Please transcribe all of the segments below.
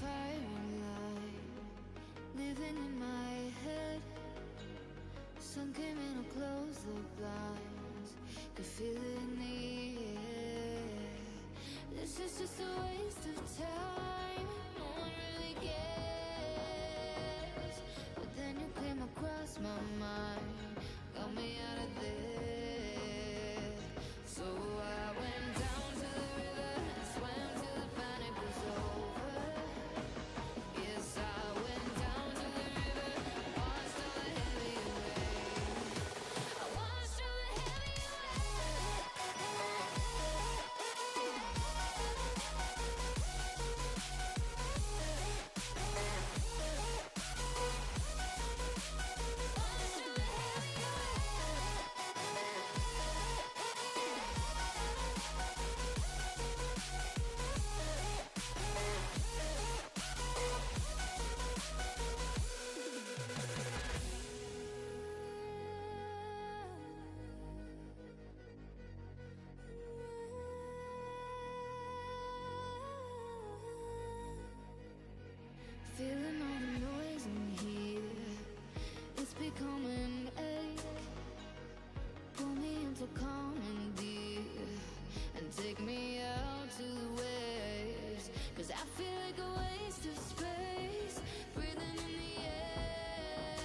firing line, living in my head. Sun came in, I'll close the blinds, could feel it in the air. This is just a waste of time, no one really cares. But then you came across my mind, got me out of there. So I went down to the river and swam till the panic was over. Yes, I went down to the river, watched all the heavy rain. I watched all the heavy feeling all the noise in here, it's becoming ache. Pull me into calm and deep, and take me out to the waves. Cause I feel like a waste of space, breathing in the air.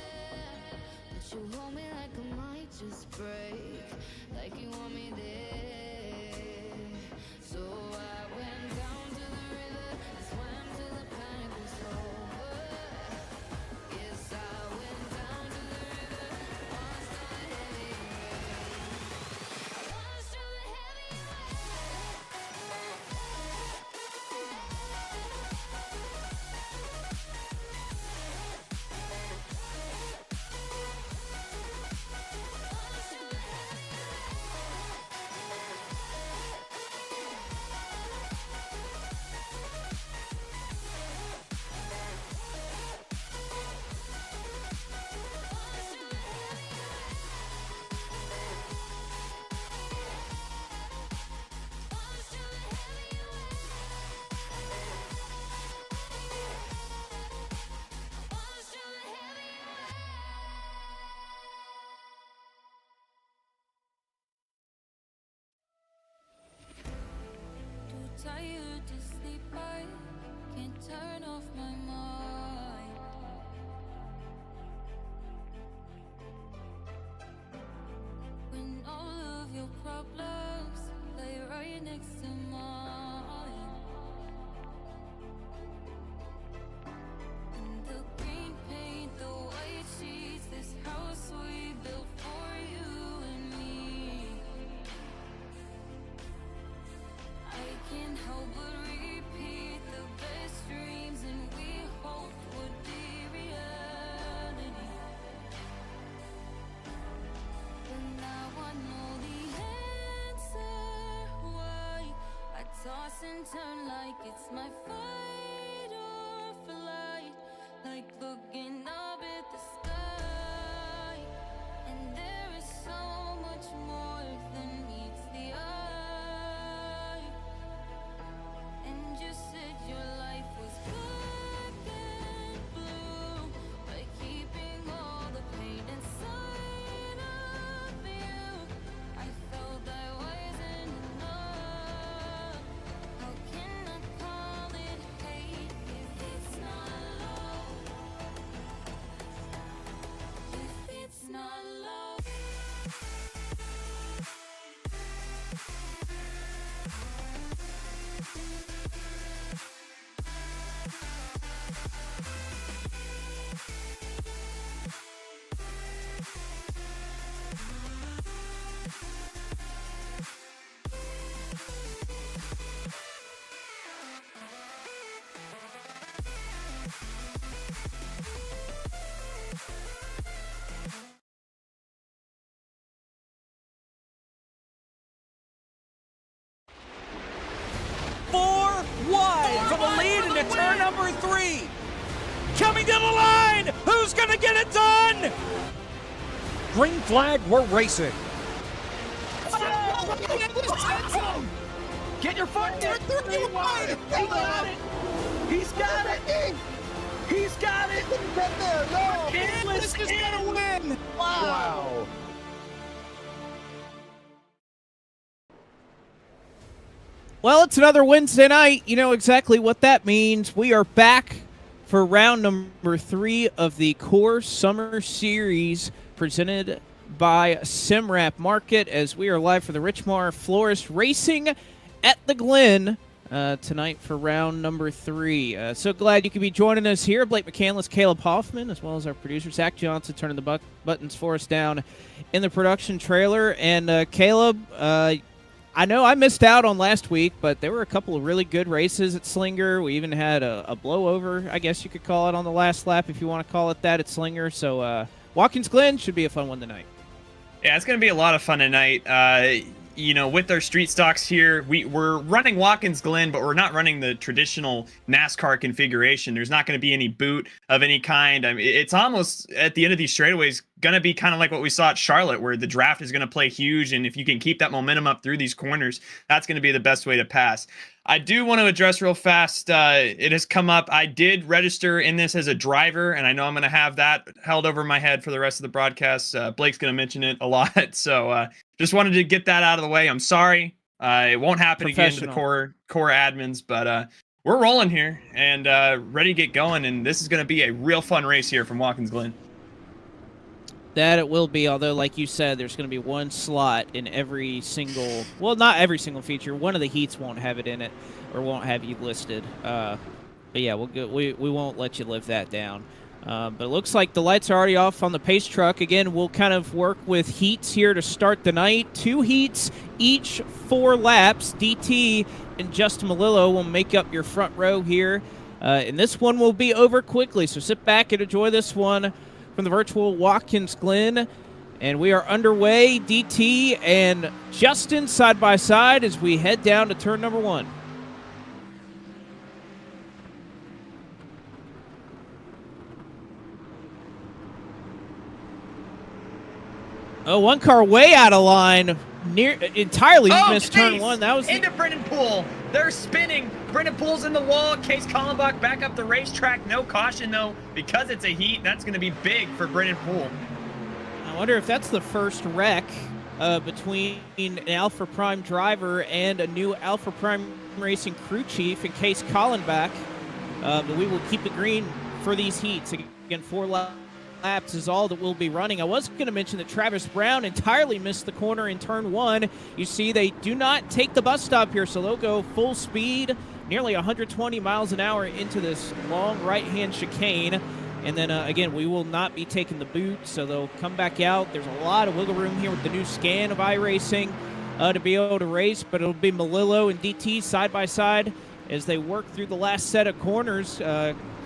But you hold me like I might just break, like you want me there. So I went down to the river and swam till the panic was over. Yes, I went down to the river, watched all the heavy rain. I watched all the heavy tired to sleep, I can't turn off my mind. When all of your problems lay right next to mine, and the green paint, the white sheets, this house we built for you and me. I can't help but repeat the best dreams and we hoped would be reality. But now I know the answer why I toss and turn like it's my fight or flight, like looking up at the sky. And there is so much more than meets the eye. And you said your life was black and blue, by keeping all the pain inside of you. I felt I wasn't enough. How can I call it hate if it's not love? If it's not love. Wide for the lead into turn number 3. Coming to the line. Who's going to get it done? Green flag, we're racing. Get your foot in. 3 wide. He got it. He's got it. He's got it. Get there. No. Kansas is going to win. Wow. Well, it's another Wednesday night. You know exactly what that means. We are back for round number 3 of the Core Summer Series presented by Simrap Market as we are live for the Richmar Florist Racing at the Glen tonight for round number 3. So glad you could be joining us here. Blake McCandless, Caleb Hoffman, as well as our producer, Zach Johnson, turning the buttons for us down in the production trailer. And Caleb, I know I missed out on last week, but there were a couple of really good races at Slinger. We even had a blowover, I guess you could call it, on the last lap, if you want to call it that, at Slinger. So Watkins Glen should be a fun one tonight. Yeah, it's going to be a lot of fun tonight. With our street stocks here, we're running Watkins Glen, but we're not running the traditional NASCAR configuration. There's not going to be any boot of any kind. I mean, it's almost at the end of these straightaways going to be kind of like what we saw at Charlotte, where the draft is going to play huge, and if you can keep that momentum up through these corners, that's going to be the best way to pass. I do want to address real fast, it has come up, I did register in this as a driver, and I know I'm going to have that held over my head for the rest of the broadcast. Blake's going to mention it a lot, so just wanted to get that out of the way. I'm sorry. It won't happen again to the core admins, but we're rolling here and ready to get going, and this is going to be a real fun race here from Watkins Glen. That it will be, although, like you said, there's going to be one slot in every single, well, not every single feature. One of the heats won't have it in it or won't have you listed. But yeah, we won't let you live that down. But it looks like the lights are already off on the pace truck. Again, we'll kind of work with heats here to start the night. 2 heats, each 4 laps. DT and Justin Malillo will make up your front row here. And this one will be over quickly, so sit back and enjoy this one from the virtual Watkins Glen. And we are underway. DT and Justin side by side as we head down to turn number 1. Oh, one car way out of line. Entirely missed turn 1. That was into Brennan Poole. They're spinning. Brennan Poole's in the wall. Case Kallenbach back up the racetrack. No caution, though, because it's a heat. That's going to be big for Brennan Poole. I wonder if that's the first wreck between an Alpha Prime driver and a new Alpha Prime Racing crew chief in Case Kallenbach. But we will keep it green for these heats. Again, 4 laps is all that we'll be running. I was going to mention that Travis Brown entirely missed the corner in turn 1. You see, they do not take the bus stop here, so they'll go full speed, nearly 120 miles an hour into this long right-hand chicane. And then, again, we will not be taking the boot, so they'll come back out. There's a lot of wiggle room here with the new scan of iRacing to be able to race, but it'll be Malillo and DT side by side as they work through the last set of corners.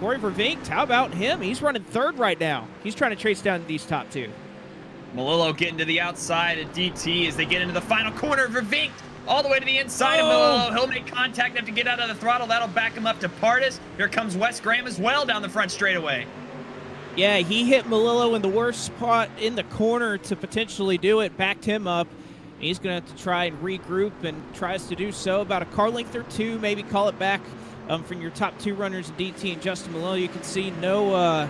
Corey Vervinkt, how about him? He's running 3rd right now. He's trying to trace down these top 2. Malillo getting to the outside of DT as they get into the final corner. Vervinkt all the way to the inside of Malillo. He'll make contact, have to get out of the throttle. That'll back him up to Pardis. Here comes Wes Graham as well down the front straightaway. Yeah, he hit Malillo in the worst spot in the corner to potentially do it, backed him up. He's going to have to try and regroup and tries to do so. About a car length or 2, maybe call it back from your top 2 runners, DT and Justin Malillo. You can see no,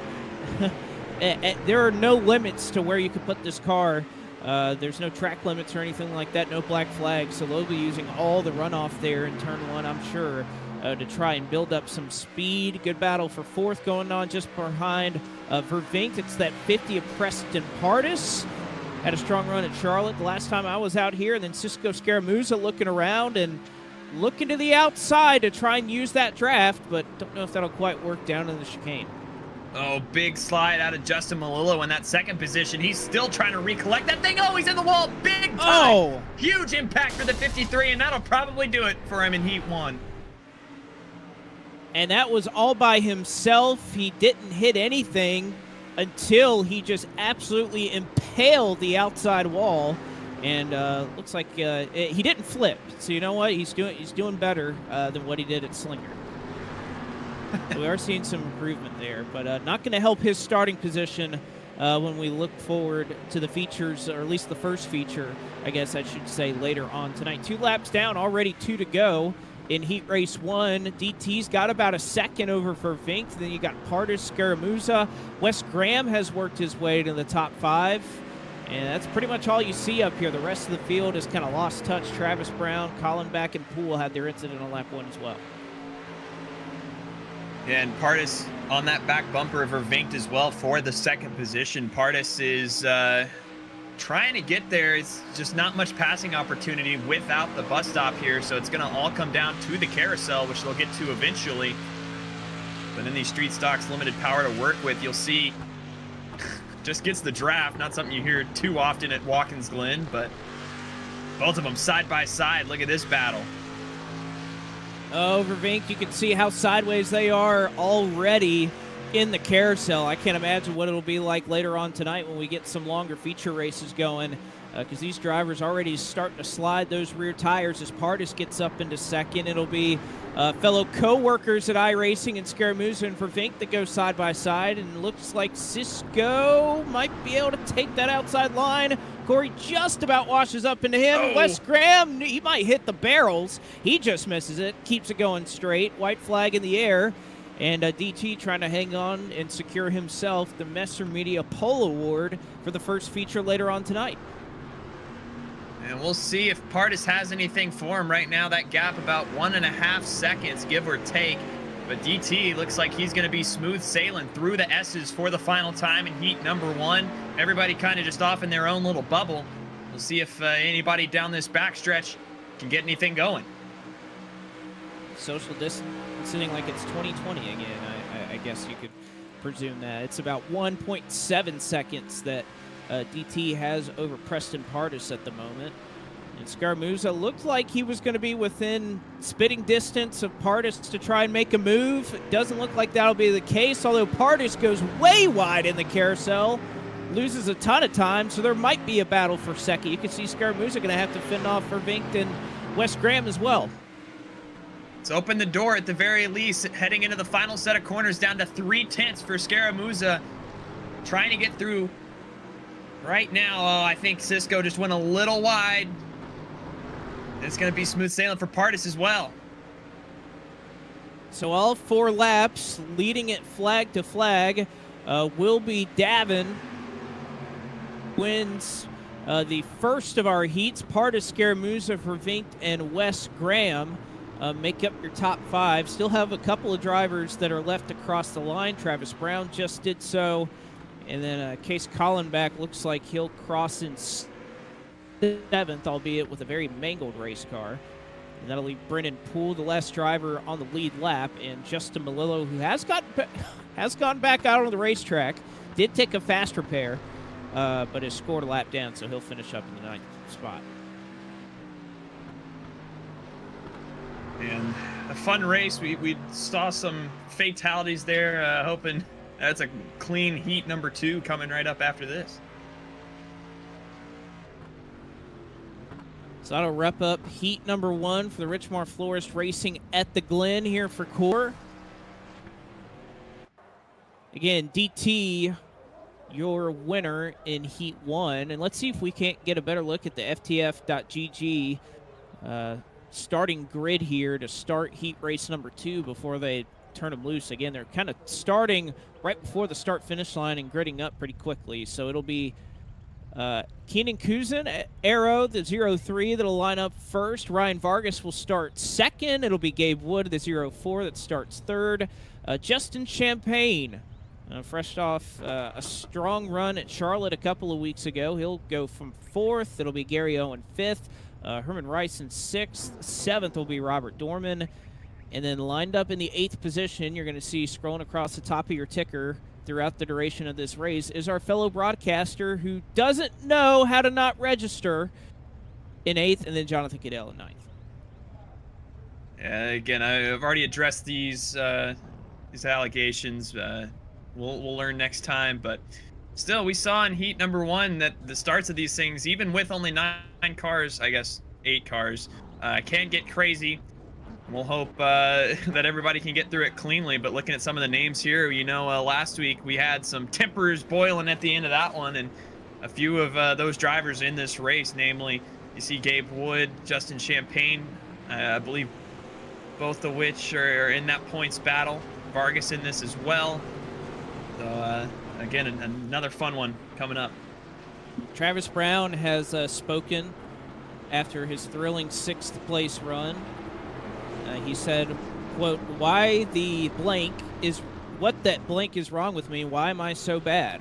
there are no limits to where you can put this car. There's no track limits or anything like that, no black flags. So they'll be using all the runoff there in turn 1, I'm sure, to try and build up some speed. Good battle for 4th going on just behind Vervinkt. It's that 50 of Preston Pardis. Had a strong run at Charlotte the last time I was out here. And then Cisco Scaramuza looking around and looking to the outside to try and use that draft, but don't know if that'll quite work down in the chicane. Oh, big slide out of Justin Malillo in that 2nd position. He's still trying to recollect that thing. Oh, he's in the wall. Big time. Oh. Huge impact for the 53, and that'll probably do it for him in Heat 1. And that was all by himself. He didn't hit anything until he just absolutely impaled the outside wall. And looks like he didn't flip. So you know what? He's doing better than what he did at Slinger. We are seeing some improvement there, but not going to help his starting position when we look forward to the features, or at least the first feature, I guess I should say, later on tonight. 2 laps down, already 2 to go in Heat Race 1. DT's got about a second over for Vink. Then you got Pardis, Scaramuza. Wes Graham has worked his way to the top 5. And that's pretty much all you see up here. The rest of the field has kind of lost touch. Travis Brown, Colin Back, and Poole had their incident on lap 1 as well. Yeah, and Pardis on that back bumper of Vervinkt as well for the second position. Pardis is trying to get there. It's just not much passing opportunity without the bus stop here, so it's going to all come down to the carousel, which they'll get to eventually. But in these street stocks, limited power to work with, you'll see just gets the draft. Not something you hear too often at Watkins Glen, but both of them side by side. Look at this battle. Oh, Vervinkt, you can see how sideways they are already in the carousel. I can't imagine what it'll be like later on tonight when we get some longer feature races going, because these drivers already starting to slide those rear tires as Pardis gets up into second. It'll be fellow co-workers at iRacing and Scaramuza and Vervinkt that go side by side, and looks like Cisco might be able to take that outside line. Corey just about washes up into him. Oh. Wes Graham, he might hit the barrels. He just misses it, keeps it going straight. White flag in the air. And DT trying to hang on and secure himself the Messer Media Pole Award for the first feature later on tonight. And we'll see if Pardis has anything for him right now. That gap about 1.5 seconds, give or take. But DT looks like he's going to be smooth sailing through the S's for the final time in heat number 1. Everybody kind of just off in their own little bubble. We'll see if anybody down this backstretch can get anything going. Social distancing like it's 2020 again. I guess you could presume that. It's about 1.7 seconds that DT has over Preston Pardis at the moment. And Scaramuza looked like he was going to be within spitting distance of Pardis to try and make a move. It doesn't look like that'll be the case, although Pardis goes way wide in the carousel, loses a ton of time, so there might be a battle for second. You can see Scaramuza going to have to fend off Vervinkt and Wes Graham as well. Let's open the door at the very least, heading into the final set of corners, down to 3/10 for Scaramuza, trying to get through. Right now, I think Cisco just went a little wide. It's going to be smooth sailing for Pardis as well. So all 4 laps, leading it flag to flag, will be Davin. Wins the first of our heats. Pardis, Scaramuza, Vervinkt, and Wes Graham make up your top 5. Still have a couple of drivers that are left across the line. Travis Brown just did so. And then Case Collenbach looks like he'll cross in 7th, albeit with a very mangled race car. And that'll leave Brennan Poole, the last driver, on the lead lap. And Justin Malillo, who has gone back out on the racetrack, did take a fast repair, but has scored a lap down, so he'll finish up in the 9th spot. And a fun race. We saw some fatalities there, hoping that's a clean heat number 2 coming right up after this. So that'll wrap up heat number 1 for the Richmar Florist Racing at the Glen here for Core. Again, DT, your winner in heat 1. And let's see if we can't get a better look at the FTF.GG starting grid here to start heat race number 2 before they turn them loose. Again, they're kind of starting right before the start-finish line and gridding up pretty quickly. So it'll be Keenan Kuzin, Arrow, the 03 that'll line up first. Ryan Vargas will start second. It'll be Gabe Wood, the 04 that starts third. Justin Champagne, fresh off a strong run at Charlotte a couple of weeks ago. He'll go from 4th. It'll be Gary Owen 5th. Herman Rice in 6th. 7th will be Robert Dorman. And then lined up in the 8th position, you're going to see scrolling across the top of your ticker throughout the duration of this race, is our fellow broadcaster who doesn't know how to not register in 8th, and then Jonathan Cadell in 9th. Yeah, again, I've already addressed these allegations. We'll learn next time, but still, we saw in heat number 1 that the starts of these things, even with only 9 cars, I guess 8 cars, can get crazy. We'll hope that everybody can get through it cleanly, but looking at some of the names here, you know, last week we had some tempers boiling at the end of that one, and a few of those drivers in this race, namely, you see Gabe Wood, Justin Champagne, I believe both of which are in that points battle. Vargas in this as well. So, again, another fun one coming up. Travis Brown has spoken after his thrilling 6th place run. He said, quote, what that blank is wrong with me? Why am I so bad?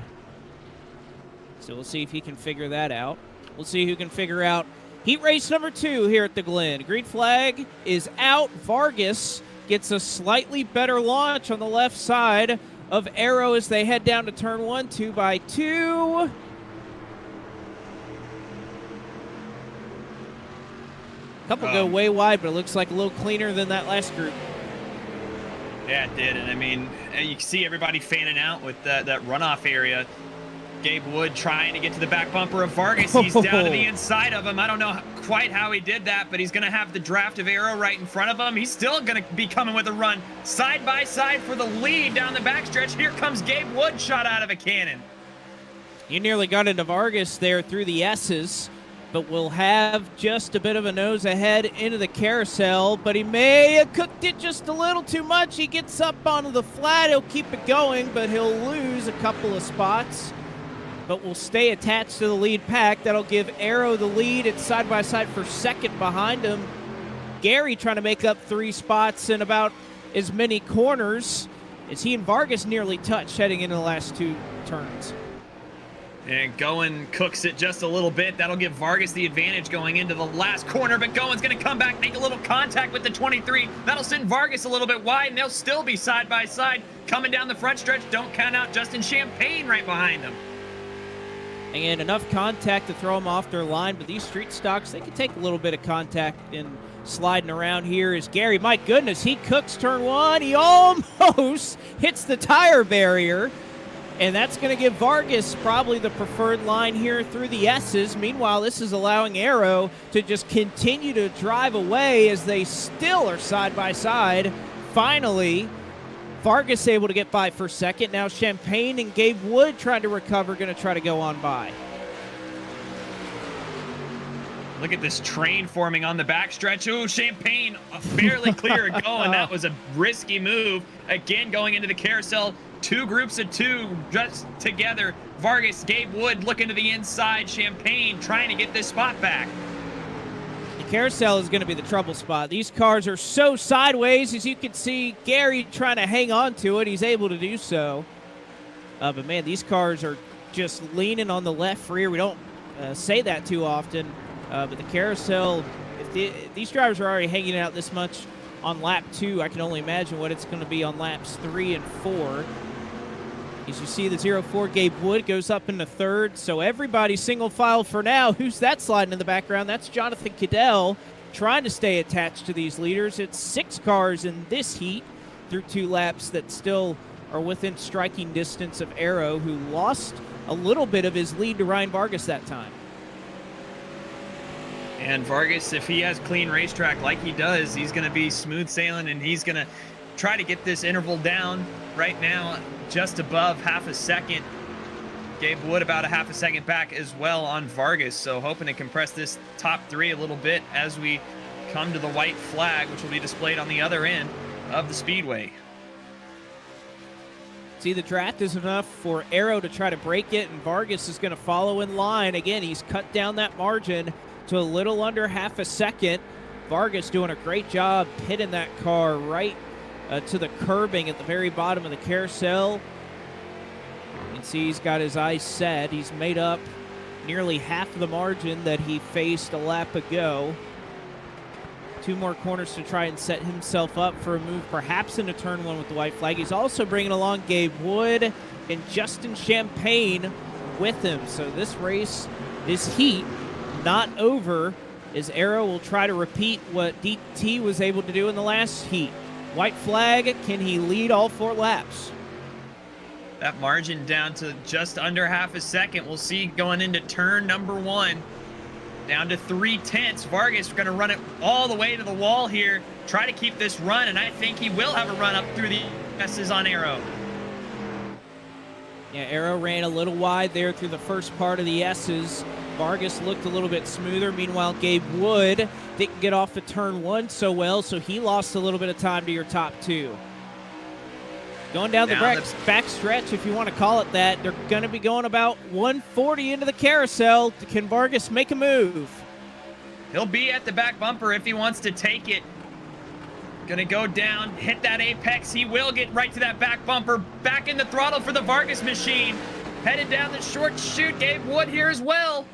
So we'll see if he can figure that out. We'll see who can figure out heat race number 2 here at the Glen. Green flag is out. Vargas gets a slightly better launch on the left side of Arrow as they head down to turn 1, 2 by 2. Couple go way wide, but it looks like a little cleaner than that last group. Yeah, it did. And I mean, you can see everybody fanning out with that runoff area. Gabe Wood trying to get to the back bumper of Vargas. He's down to the inside of him. I don't know quite how he did that, but he's going to have the draft of Arrow right in front of him. He's still going to be coming with a run side by side for the lead down the backstretch. Here comes Gabe Wood, shot out of a cannon. You nearly got into Vargas there through the S's, but will have just a bit of a nose ahead into the carousel, but he may have cooked it just a little too much. He gets up onto the flat. He'll keep it going, but he'll lose a couple of spots, but will stay attached to the lead pack. That'll give Arrow the lead. It's side by side for second behind him. Gary trying to make up 3 spots in about as many corners as he and Vargas nearly touched heading into the last 2 turns. And Goen cooks it just a little bit. That'll give Vargas the advantage going into the last corner, but Goen's going to come back, make a little contact with the 23. That'll send Vargas a little bit wide, and they'll still be side by side. Coming down the front stretch, don't count out Justin Champagne right behind them. And enough contact to throw them off their line, but these street stocks, they can take a little bit of contact in sliding around here. Is Gary, my goodness, he cooks turn 1. He almost hits the tire barrier. And that's going to give Vargas probably the preferred line here through the S's. Meanwhile, this is allowing Arrow to just continue to drive away as they still are side by side. Finally, Vargas able to get by for second. Now Champagne and Gabe Wood trying to recover, going to try to go on by. Look at this train forming on the backstretch. Ooh, Champagne barely clear of going. That was a risky move. Again, going into the carousel. 2 groups of 2 just together. Vargas, Gabe Wood looking to the inside. Champagne trying to get this spot back. The carousel is going to be the trouble spot. These cars are so sideways. As you can see, Gary trying to hang on to it. He's able to do so. But, man, these cars are just leaning on the left rear. We don't say that too often. But the carousel, if these drivers are already hanging out this much on lap 2, I can only imagine what it's going to be on laps 3 and 4. As you see, the 04 Gabe Wood goes up into 3rd. So everybody single file for now. Who's that sliding in the background? That's Jonathan Cadell trying to stay attached to these leaders. It's 6 cars in this heat through 2 laps that still are within striking distance of Arrow, who lost a little bit of his lead to Ryan Vargas that time. And Vargas, if he has clean racetrack like he does, he's going to be smooth sailing, and he's going to try to get this interval down right now just above half a second. Gabe Wood about a half a second back as well on Vargas, so hoping to compress this top 3 a little bit as we come to the white flag, which will be displayed on the other end of the speedway. See, the draft is enough for Arrow to try to break it, and Vargas is going to follow in line. Again, he's cut down that margin to a little under half a second. Vargas doing a great job hitting that car right to the curbing at the very bottom of the carousel. You can see he's got his eyes set. He's made up nearly half of the margin that he faced a lap ago. 2 more corners to try and set himself up for a move, perhaps into turn 1 with the white flag. He's also bringing along Gabe Wood and Justin Champagne with him. So this race, this heat, not over, as Arrow will try to repeat what DT was able to do in the last heat. White flag, can he lead all 4 laps? That margin down to just under half a second. We'll see going into turn number 1. Down to 3/10. Vargas going to run it all the way to the wall here. Try to keep this run, and I think he will have a run up through the S's on Arrow. Yeah, Arrow ran a little wide there through the first part of the S's. Vargas looked a little bit smoother. Meanwhile, Gabe Wood didn't get off the turn 1 so well, so he lost a little bit of time to your top 2. Going down the back stretch, if you want to call it that, they're going to be going about 140 into the carousel. Can Vargas make a move? He'll be at the back bumper if he wants to take it. Gonna go down, hit that apex. He will get right to that back bumper. Back in the throttle for the Vargas machine. Headed down the short chute. Gabe Wood here as well.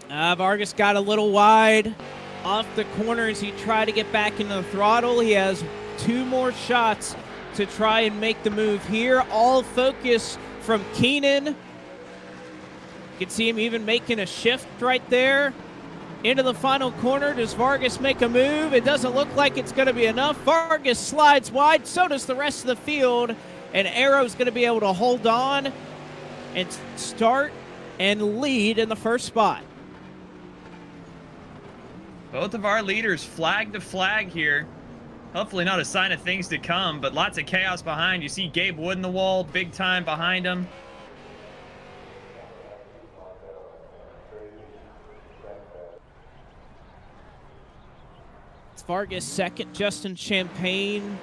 Vargas got a little wide off the corner as he tried to get back into the throttle. He has 2 more shots to try and make the move here. All focus from Keenan. You can see him even making a shift right there. Into the final corner. Does Vargas make a move? It doesn't look like it's going to be enough. Vargas slides wide. So does the rest of the field. And Arrow's going to be able to hold on and start and lead in the first spot. Both of our leaders flag to flag here. Hopefully not a sign of things to come, but lots of chaos behind. You see Gabe Wood in the wall, big time behind him. Vargas second, Justin Champagne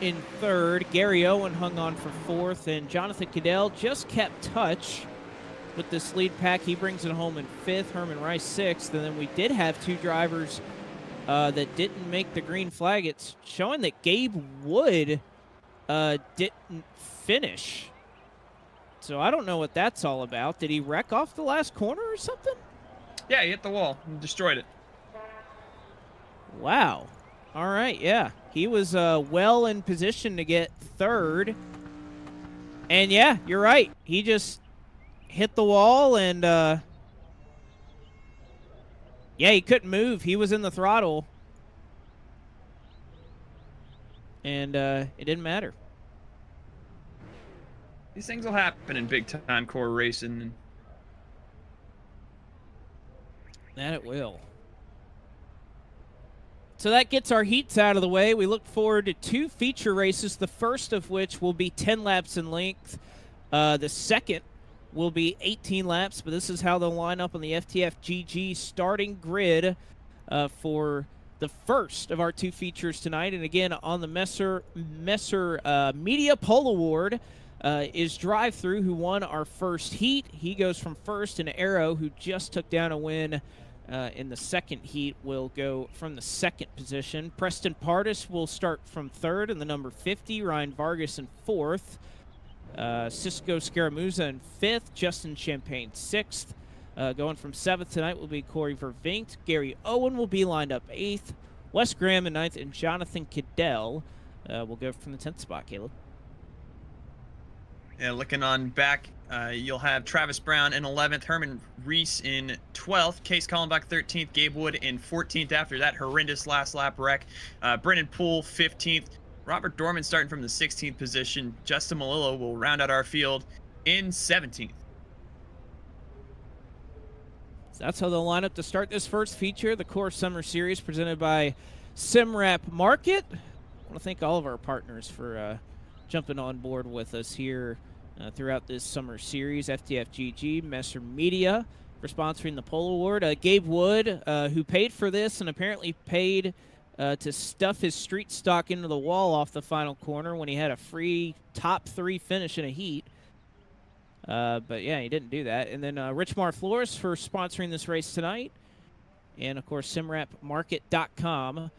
in third. Gary Owen hung on for fourth, and Jonathan Cadell just kept touch with this lead pack. He brings it home in fifth, Herman Rice sixth, and then we did have 2 drivers that didn't make the green flag. It's showing that Gabe Wood didn't finish. So I don't know what that's all about. Did he wreck off the last corner or something? Yeah, he hit the wall and destroyed it. Wow. All right, yeah. He was well in position to get third. And, yeah, you're right. He just hit the wall and, yeah, he couldn't move. He was in the throttle. And it didn't matter. These things will happen in big-time core racing. That it will. So that gets our heats out of the way. We look forward to 2 feature races, the first of which will be 10 laps in length. The second will be 18 laps, but this is how they'll line up on the FTF GG starting grid for the first of our 2 features tonight. And again, on the Messer Media Pole Award is Drive Through, who won our first heat. He goes from first, and Arrow, who just took down a win in the second heat, will go from the second position. Preston Pardis will start from third in the number 50. Ryan Vargas in fourth. Cisco Scaramuza in fifth. Justin Champagne sixth. Going from seventh tonight will be Corey Vervinkt. Gary Owen will be lined up eighth. Wes Graham in ninth, and Jonathan Cadell will go from the 10th spot, Caleb. Yeah, looking on back, you'll have Travis Brown in 11th, Herman Reese in 12th, Case Collenbach 13th, Gabe Wood in 14th after that horrendous last lap wreck. Brennan Poole 15th, Robert Dorman starting from the 16th position. Justin Malillo will round out our field in 17th. So that's how they'll line up to start this first feature, the Core Summer Series presented by SimWrap Market. I want to thank all of our partners for jumping on board with us here throughout this summer series. FTFGG, Messer Media for sponsoring the Pole Award. Gabe Wood, who paid for this and apparently paid to stuff his street stock into the wall off the final corner when he had a free top 3 finish in a heat. But, yeah, he didn't do that. And then Richmar Flores for sponsoring this race tonight. And, of course, SimWrapMarket.com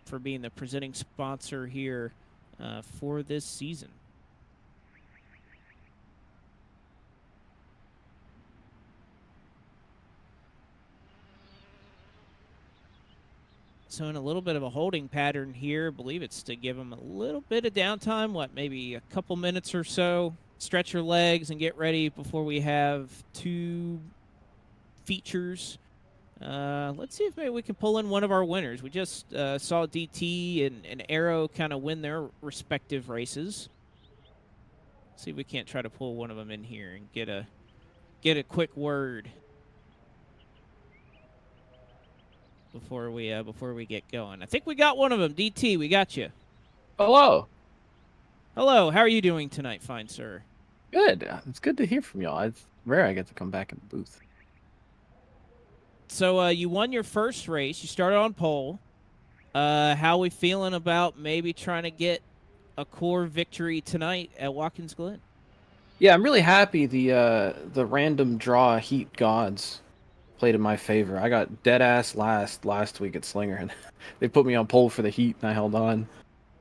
for being the presenting sponsor here for this season. So in a little bit of a holding pattern here, I believe it's to give them a little bit of downtime, maybe a couple minutes or so, stretch your legs and get ready before we have 2 features. Let's see if maybe we can pull in one of our winners. We just saw DT and Arrow kind of win their respective races. See if we can't try to pull one of them in here and get a quick word before we get going. I think we got one of them. DT, we got you. Hello. Hello. How are you doing tonight, fine sir? Good. It's good to hear from y'all. It's rare I get to come back in the booth. So you won your first race. You started on pole. How we feeling about maybe trying to get a core victory tonight at Watkins Glen? Yeah, I'm really happy the random draw heat gods played in my favor. I got dead ass last week at Slinger, and they put me on pole for the heat, and I held on.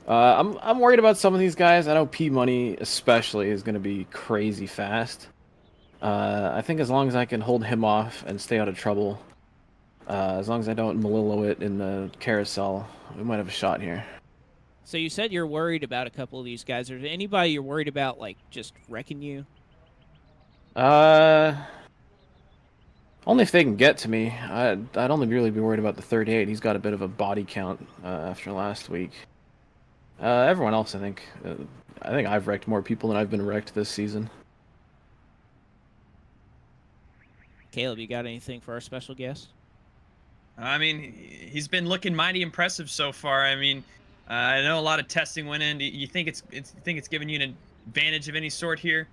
I'm worried about some of these guys. I know P Money especially is going to be crazy fast. I think as long as I can hold him off and stay out of trouble, as long as I don't Melillo it in the carousel, we might have a shot here. So you said you're worried about a couple of these guys. Is there anybody you're worried about, like, just wrecking you? Only if they can get to me. I'd only really be worried about the 38. He's got a bit of a body count after last week. Everyone else, I think I've wrecked more people than I've been wrecked this season. Caleb, you got anything for our special guest? I mean, he's been looking mighty impressive so far. I mean, I know a lot of testing went in. Do you think it's giving you an advantage of any sort here?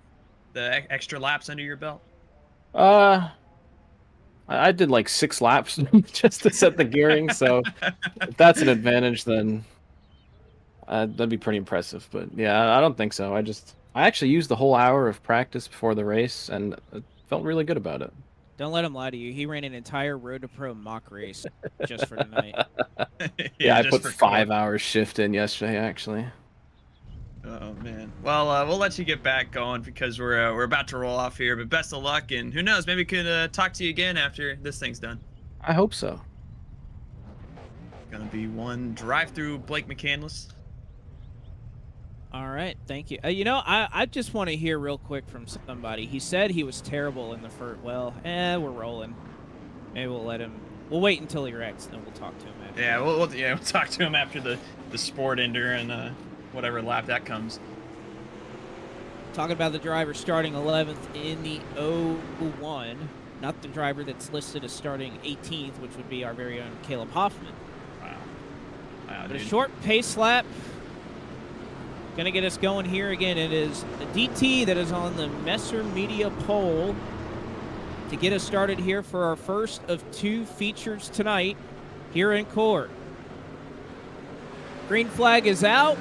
The extra laps under your belt? I did like 6 laps just to set the gearing, so if that's an advantage, then that'd be pretty impressive. But yeah, I don't think so. I actually used the whole hour of practice before the race, and it felt really good about it. Don't let him lie to you. He ran an entire Road to Pro mock race just for tonight. Yeah, I put 5 hours shift in yesterday, actually. Oh man. Well, we'll let you get back going because we're about to roll off here. But best of luck, and who knows, maybe we could talk to you again after this thing's done. I hope so. Gonna be one drive through Blake McCandless. All right, thank you. You know, I just want to hear real quick from somebody. He said he was terrible in the first. Well, we're rolling. Maybe we'll let him. We'll wait until he wrecks, and then we'll talk to him after. Yeah, we'll talk to him after the sport ender and whatever lap that comes. Talking about the driver starting 11th in the 01, not the driver that's listed as starting 18th, which would be our very own Caleb Hoffman. Wow, But dude. a short pace lap. Going to get us going here again. It is the DT that is on the Messer Media pole to get us started here for our first of 2 features tonight here in court. Green flag is out,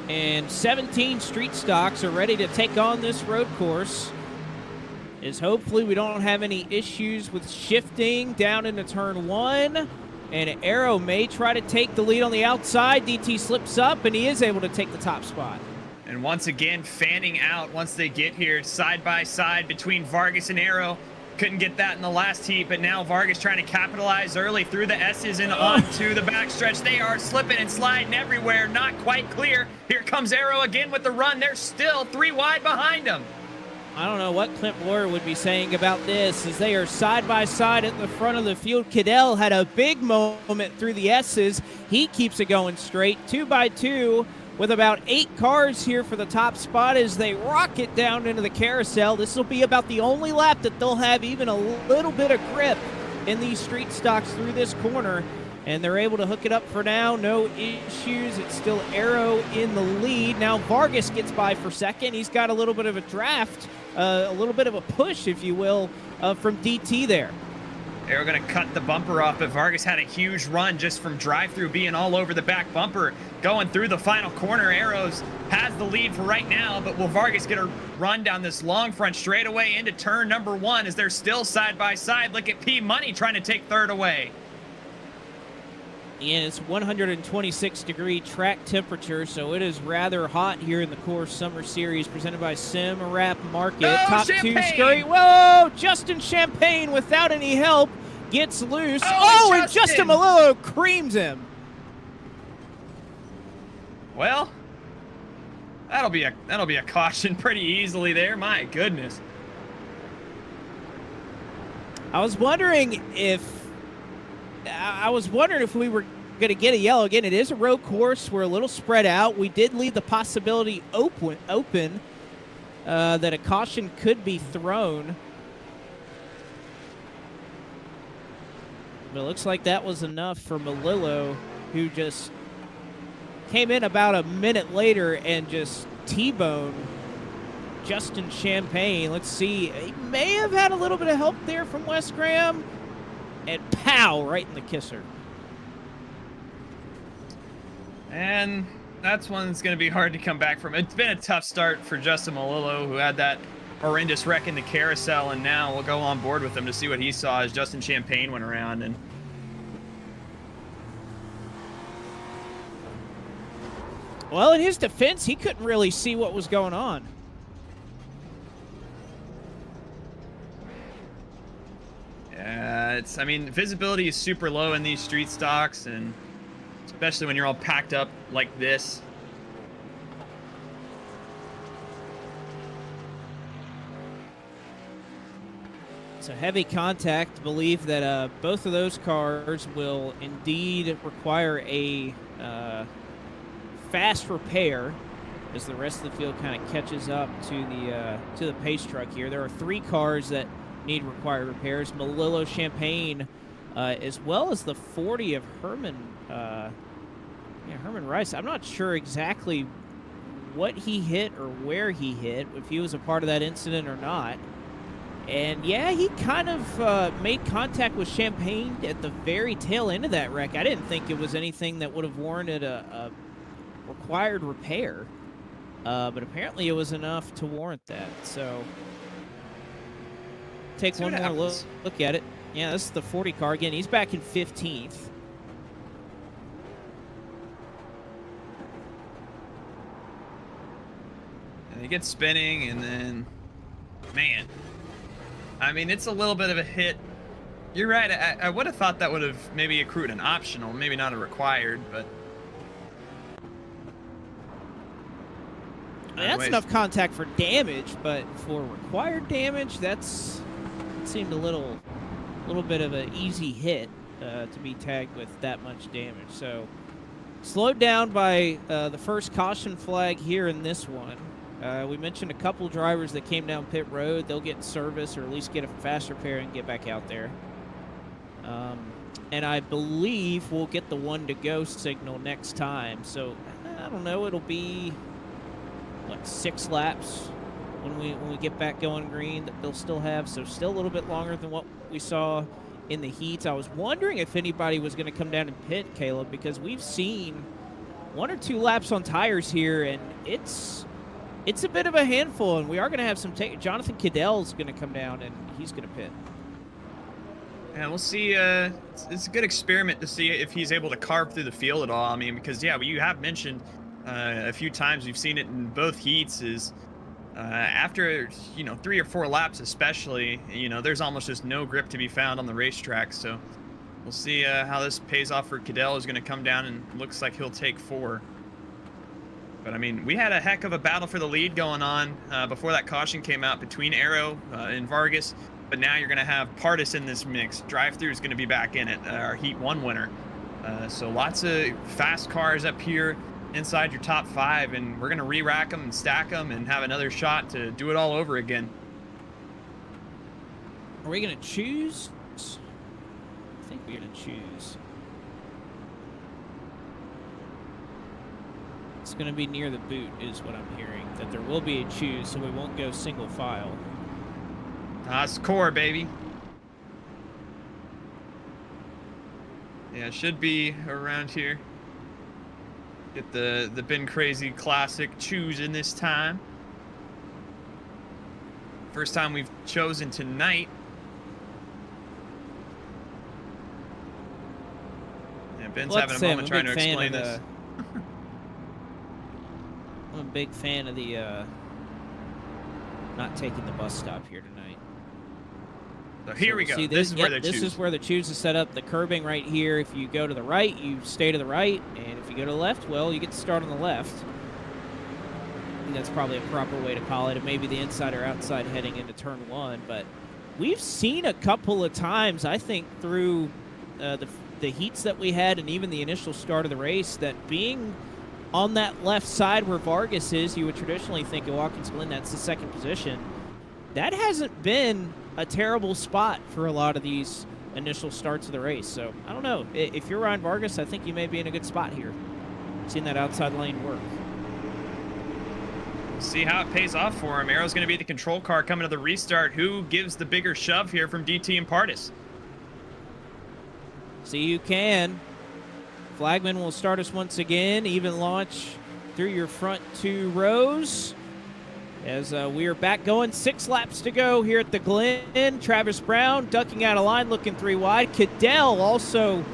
and 17 street stocks are ready to take on this road course. Is hopefully we don't have any issues with shifting down into turn 1. And Arrow may try to take the lead on the outside. DT slips up, and he is able to take the top spot. And once again, fanning out once they get here, side by side between Vargas and Arrow. Couldn't get that in the last heat, but now Vargas trying to capitalize early through the S's and onto the backstretch. They are slipping and sliding everywhere, not quite clear. Here comes Arrow again with the run. They're still 3 wide behind him. I don't know what Clint Boyer would be saying about this as they are side by side at the front of the field. Cadell had a big moment through the S's. He keeps it going straight, 2 by 2, with about 8 cars here for the top spot as they rocket down into the carousel. This will be about the only lap that they'll have even a little bit of grip in these street stocks through this corner. And they're able to hook it up for now. No issues. It's still Arrow in the lead. Now Vargas gets by for second. He's got a little bit of a draft, a little bit of a push, if you will, from DT there. Arrow going to cut the bumper off, but Vargas had a huge run just from drive-through being all over the back bumper. Going through the final corner, Arrows has the lead for right now, but will Vargas get a run down this long front straightaway into turn number 1 as they're still side by side? Look at P Money trying to take third away. And it's 126-degree track temperature, so it is rather hot here in the Course Summer Series presented by Sim Wrap Market. Oh, Top Champagne! 2 scurry. Whoa! Justin Champagne, without any help, gets loose. And Justin Melillo creams him. Well, that'll be a caution pretty easily there. My goodness. I was wondering if we were going to get a yellow. Again, it is a road course. We're a little spread out. We did leave the possibility open that a caution could be thrown. But it looks like that was enough for Melillo, who just came in about a minute later and just T-boned Justin Champagne. Let's see. He may have had a little bit of help there from Wes Graham. And pow, right in the kisser. And that's one that's going to be hard to come back from. It's been a tough start for Justin Malillo, who had that horrendous wreck in the carousel, and now we'll go on board with him to see what he saw as Justin Champagne went around. And well, in his defense, he couldn't really see what was going on. yeah, I mean, visibility is super low in these street stocks, and especially when you're all packed up like this. So heavy contact. Believe that both of those cars will indeed require a fast repair as the rest of the field kind of catches up to the pace truck here. There are 3 cars that need required repairs. Malillo Champagne, as well as the 40 of Herman Rice. I'm not sure exactly what he hit or where he hit, if he was a part of that incident or not. And yeah, he kind of made contact with Champagne at the very tail end of that wreck. I didn't think it was anything that would have warranted a required repair, but apparently it was enough to warrant that. So take one more look at it. Yeah, this is the 40 car again. He's back in 15th. And he gets spinning, and then, man, I mean, it's a little bit of a hit. You're right. I would have thought that would have maybe accrued an optional, maybe not a required, but that's enough contact for damage, but for required damage, it seemed a little bit of an easy hit to be tagged with that much damage. So slowed down by the first caution flag here in this one. We mentioned a couple drivers that came down pit road. They'll get service or at least get a fast repair and get back out there. And I believe we'll get the 1 to go signal next time. So I don't know. It'll be what, 6 laps when we get back going green that they'll still have. So still a little bit longer than what we saw in the heats. I was wondering if anybody was going to come down and pit, Caleb, because we've seen 1 or 2 laps on tires here, and it's a bit of a handful, and we are going to have some Jonathan Cadell's going to come down, and he's going to pit. And we'll see. It's a good experiment to see if he's able to carve through the field at all. I mean, because, yeah, you have mentioned a few times, we've seen it in both heats, is after, 3 or 4 laps especially, there's almost just no grip to be found on the racetrack. So we'll see how this pays off for Cadell. Is going to come down, and looks like he'll take 4. But, I mean, we had a heck of a battle for the lead going on before that caution came out between Arrow and Vargas. But now you're going to have Pardis in this mix. Drive-Thru is going to be back in it, our Heat 1 winner. So lots of fast cars up here inside your top 5. And we're going to re-rack them and stack them and have another shot to do it all over again. Are we going to choose? I think we're going to choose. It's going to be near the boot is what I'm hearing, that there will be a choose, so we won't go single file. That's core, baby. Yeah, it should be around here. Get the Been Crazy Classic choose in this time. First time we've chosen tonight. Yeah, Ben's having a moment trying to explain this. I'm a big fan of the not taking the bus stop here tonight. So here we go. See, this is where they choose. This is where the choose is set up. The curbing right here. If you go to the right, you stay to the right. And if you go to the left, well, you get to start on the left. I think that's probably a proper way to call it. It may be the inside or outside heading into turn 1. But we've seen a couple of times, I think, through the heats that we had and even the initial start of the race, that being on that left side where Vargas is, you would traditionally think of Watkins Glen, that's the second position. That hasn't been a terrible spot for a lot of these initial starts of the race. So, I don't know. If you're Ryan Vargas, I think you may be in a good spot here. Seeing that outside lane work. See how it pays off for him. Arrow's going to be the control car coming to the restart. Who gives the bigger shove here from DT and Pardis? See you can. Flagman will start us once again. Even launch through your front 2 rows. As we are back going, 6 laps to go here at the Glen. Travis Brown ducking out of line, looking 3 wide. Cadell also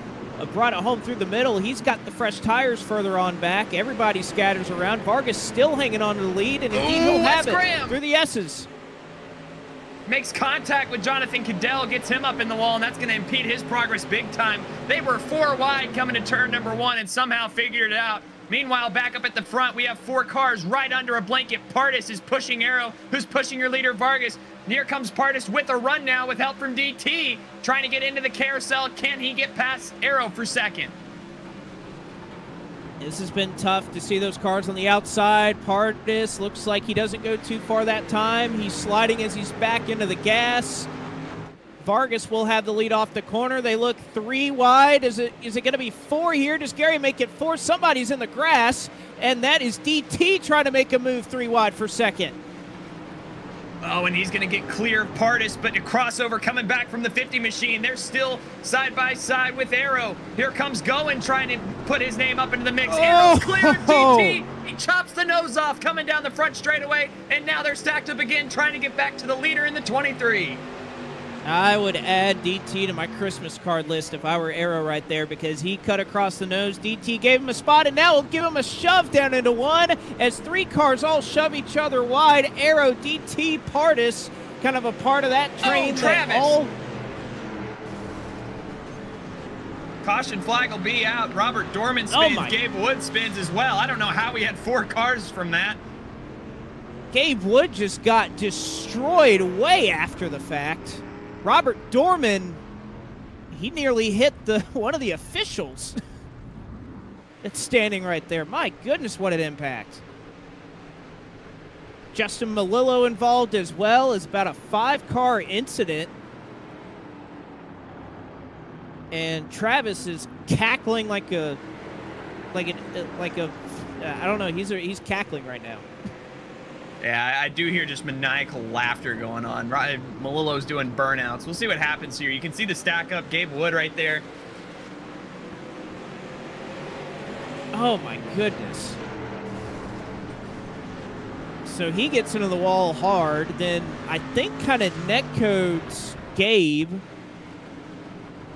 brought it home through the middle. He's got the fresh tires further on back. Everybody scatters around. Vargas still hanging on to the lead, and indeed he'll have it through the S's. Makes contact with Jonathan Cadell, gets him up in the wall, and that's going to impede his progress big time. They were 4 wide coming to turn number 1 and somehow figured it out. Meanwhile, back up at the front, we have 4 cars right under a blanket. Pardis is pushing Arrow, who's pushing your leader, Vargas. And here comes Pardis with a run now with help from DT. Trying to get into the carousel. Can he get past Arrow for second? This has been tough to see those cars on the outside. Pardis looks like he doesn't go too far that time. He's sliding as he's back into the gas. Vargas will have the lead off the corner. They look 3 wide. Is it going to be 4 here? Does Gary make it 4? Somebody's in the grass, and that is DT trying to make a move 3 wide for second. Oh, and he's going to get clear of Pardis, but a crossover coming back from the 50 machine. They're still side by side with Arrow. Here comes Goen trying to put his name up into the mix. Arrow's clear. DT, he chops the nose off coming down the front straightaway, and now they're stacked up again trying to get back to the leader in the 23. I would add DT to my Christmas card list if I were Arrow right there, because he cut across the nose. DT gave him a spot, and now he'll give him a shove down into 1 as 3 cars all shove each other wide. Arrow, DT, Pardis, kind of a part of that train. Caution flag will be out. Robert Dorman spins. Gabe Wood spins as well. I don't know how we had 4 cars from that. Gabe Wood just got destroyed way after the fact. Robert Dorman, he nearly hit one of the officials. It's standing right there. My goodness, what an impact. Justin Melillo involved as well. Is about a 5-car incident. And Travis is cackling like a I don't know, he's cackling right now. Yeah, I do hear just maniacal laughter going on. Melillo's doing burnouts. We'll see what happens here. You can see the stack up. Gabe Wood right there. Oh, my goodness. So he gets into the wall hard. Then I think kind of netcodes Gabe.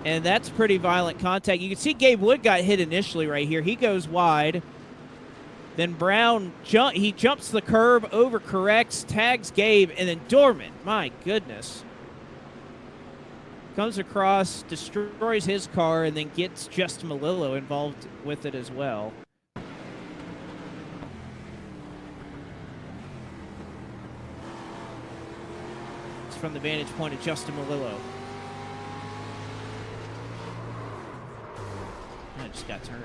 And that's pretty violent contact. You can see Gabe Wood got hit initially right here. He goes wide. Then Brown, he jumps the curb, overcorrects, tags Gabe, and then Dorman, my goodness, comes across, destroys his car, and then gets Justin Melillo involved with it as well. It's from the vantage point of Justin Melillo. I just got turned.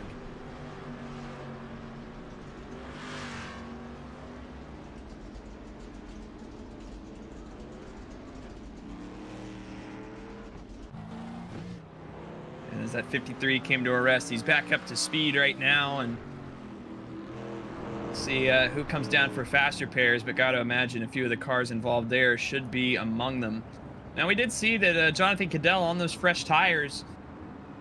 As that 53 came to a rest, he's back up to speed right now, and see who comes down for faster pairs, but got to imagine a few of the cars involved there should be among them. Now, we did see that Jonathan Cadell on those fresh tires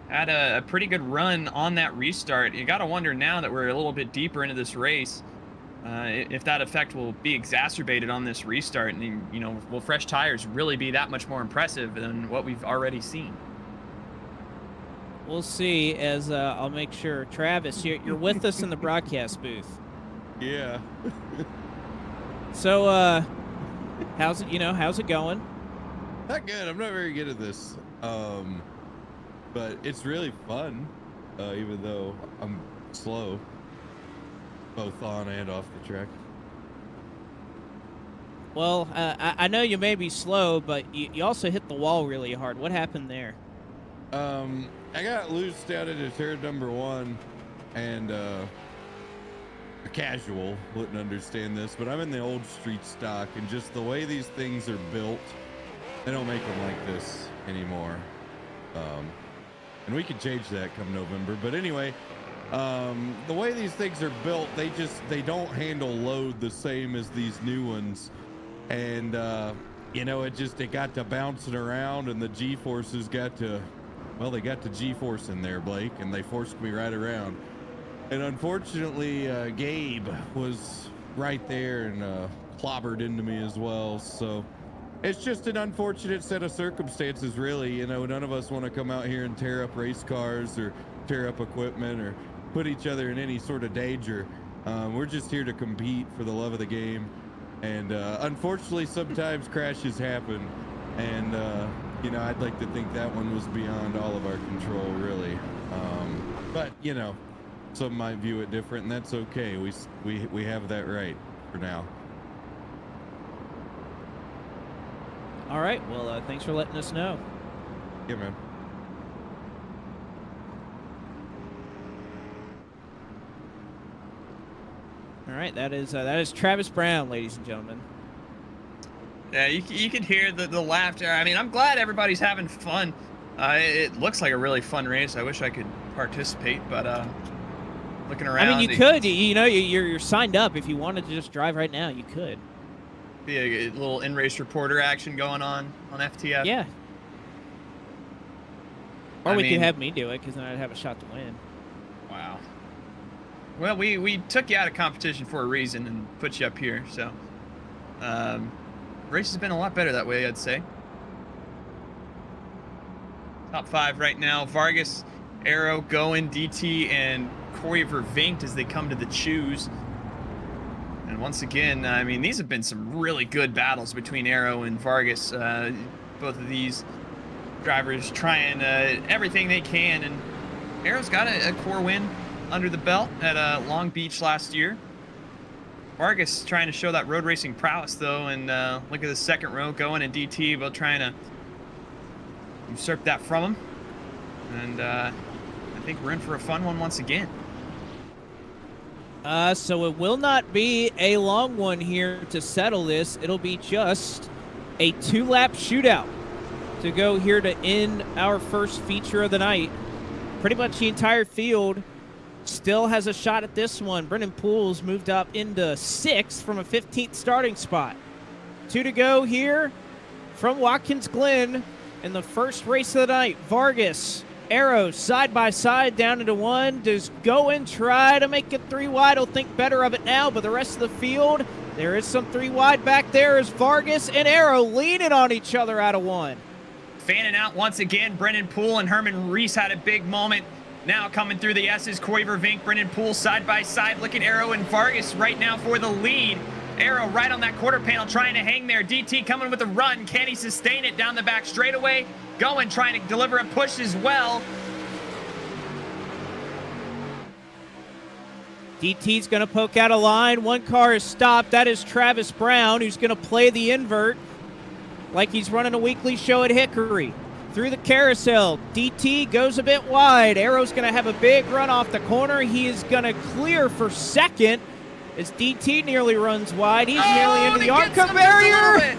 had a pretty good run on that restart. You got to wonder now that we're a little bit deeper into this race if that effect will be exacerbated on this restart, and you know, will fresh tires really be that much more impressive than what we've already seen? We'll see. As I'll make sure, Travis, you're with us in the broadcast booth. Yeah. So, how's it going? Not good. I'm not very good at this. But it's really fun, even though I'm slow, both on and off the track. Well, I know you may be slow, but you also hit the wall really hard. What happened there? I got loose down into turn number 1, and a casual wouldn't understand this, but I'm in the old street stock, and just the way these things are built, they don't make them like this anymore. And we can change that come November. But anyway, The way these things are built, they don't handle load the same as these new ones. And, it got to bouncing around, and the G-forces got to G-force in there, Blake, and they forced me right around. And unfortunately, Gabe was right there and clobbered into me as well. So it's just an unfortunate set of circumstances, really. None of us want to come out here and tear up race cars or tear up equipment or put each other in any sort of danger. We're just here to compete for the love of the game. And unfortunately, sometimes crashes happen. And, I'd like to think that one was beyond all of our control, really. But, some might view it different, and that's okay. We have that right for now. All right. Well, thanks for letting us know. Yeah, man. All right. That is Travis Brown, ladies and gentlemen. Yeah, you can hear the laughter. I mean, I'm glad everybody's having fun. It looks like a really fun race. I wish I could participate, but looking around. I mean, you could. You're signed up. If you wanted to just drive right now, you could. Be a little in-race reporter action going on FTF. Yeah. Or we could have me do it, because then I'd have a shot to win. Wow. Well, we took you out of competition for a reason and put you up here, so race has been a lot better that way, I'd say. Top 5 right now: Vargas, Arrow, Goen, DT, and Corey Vervinkt as they come to the choose. And once again, I mean, these have been some really good battles between Arrow and Vargas. Both of these drivers trying everything they can, and Arrow's got a core win under the belt at Long Beach last year. Vargas trying to show that road racing prowess, though, and look at the second row, Goen and DT both trying to usurp that from him. And I think we're in for a fun one once again. So it will not be a long one here to settle this. It'll be just a 2-lap shootout to go here to end our first feature of the night. Pretty much the entire field still has a shot at this one. Brennan Poole's moved up into 6th from a 15th starting spot. 2 to go here from Watkins Glen in the first race of the night. Vargas, Arrow side by side down into 1. Does Goen try to make it 3 wide? He'll think better of it now, but the rest of the field, there is some 3 wide back there as Vargas and Arrow leaning on each other out of 1. Fanning out once again, Brennan Poole and Herman Reese had a big moment. Now coming through the S's, Corey Vervinkt, Brennan Poole side by side. Look at Arrow and Vargas right now for the lead. Arrow right on that quarter panel trying to hang there. DT coming with a run. Can he sustain it down the back straightaway? Goen trying to deliver a push as well. DT's going to poke out a line. 1 car is stopped. That is Travis Brown, who's going to play the invert like he's running a weekly show at Hickory. Through the carousel, DT goes a bit wide. Arrow's going to have a big run off the corner. He is going to clear for second as DT nearly runs wide. He's nearly into the ARCA barrier. Man.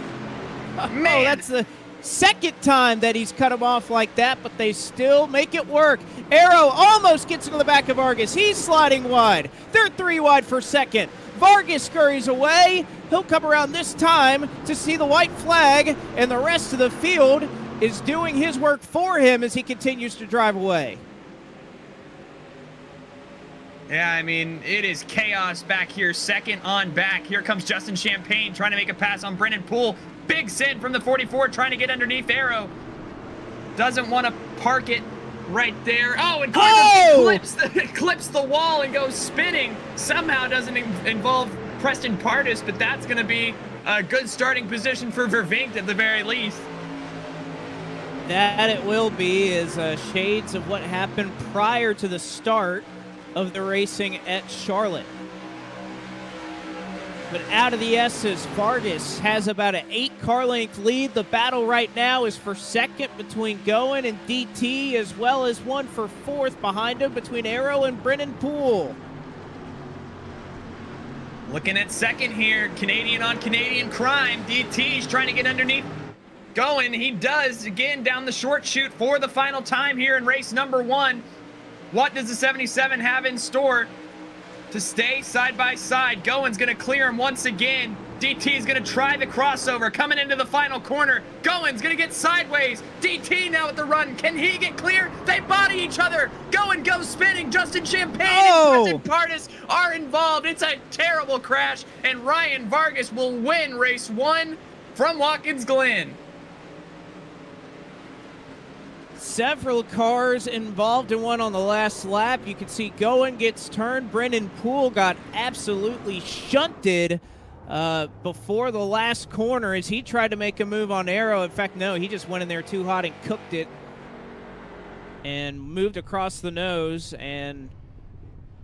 Oh, that's the second time that he's cut him off like that, but they still make it work. Arrow almost gets into the back of Vargas. He's sliding wide. They're 3 wide for second. Vargas scurries away. He'll come around this time to see the white flag, and the rest of the field is doing his work for him as he continues to drive away. Yeah, I mean, it is chaos back here. Second on back. Here comes Justin Champagne trying to make a pass on Brennan Poole. Big sin from the 44 trying to get underneath Arrow. Doesn't want to park it right there. Oh, and clips the wall and goes spinning. Somehow doesn't involve Preston Pardis, but that's going to be a good starting position for Vervinkt at the very least. That it will be is shades of what happened prior to the start of the racing at Charlotte. But out of the S's, Vargas has about an 8-car length lead. The battle right now is for second between Goen and DT, as well as one for 4th behind him between Arrow and Brennan Poole. Looking at second here, Canadian on Canadian crime. DT's trying to get underneath Goen. He does again down the short chute for the final time here in race number 1. What does the 77 have in store to stay side by side? Goen's going to clear him once again. DT is going to try the crossover coming into the final corner. Goen's going to get sideways. DT now with the run. Can he get clear? They body each other. Goen goes spinning. Justin Champagne and Preston Pardis are involved. It's a terrible crash, and Ryan Vargas will win race 1 from Watkins Glen. Several cars involved in one on the last lap. You can see Goen gets turned. Brendan Poole got absolutely shunted before the last corner as he tried to make a move on Arrow. In fact, no, he just went in there too hot and cooked it and moved across the nose. And,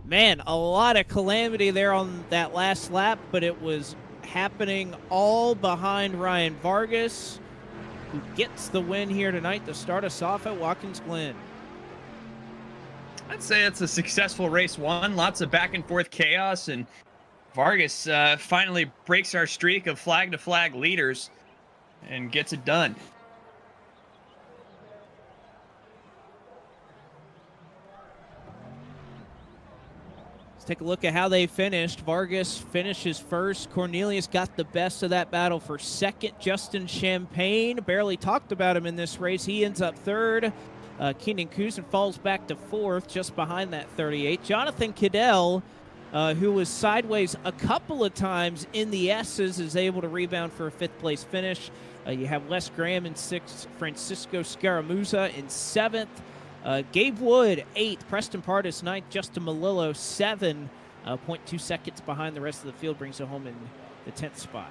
man, a lot of calamity there on that last lap, but it was happening all behind Ryan Vargas, who gets the win here tonight to start us off at Watkins Glen. I'd say it's a successful race 1. Lots of back and forth chaos, and Vargas finally breaks our streak of flag-to-flag leaders and gets it done. Let's take a look at how they finished. Vargas finishes first. Cornelius got the best of that battle for second. Justin Champagne, barely talked about him in this race. He ends up third. Keenan Kusin falls back to fourth, just behind that 38. Jonathan Cadell, who was sideways a couple of times in the S's, is able to rebound for a fifth-place finish. You have Les Graham in sixth, Francisco Scaramuzza in seventh, Gabe Wood eighth, Preston Pardis ninth, Justin Malillo 7.2 seconds behind the rest of the field, brings it home in the 10th spot.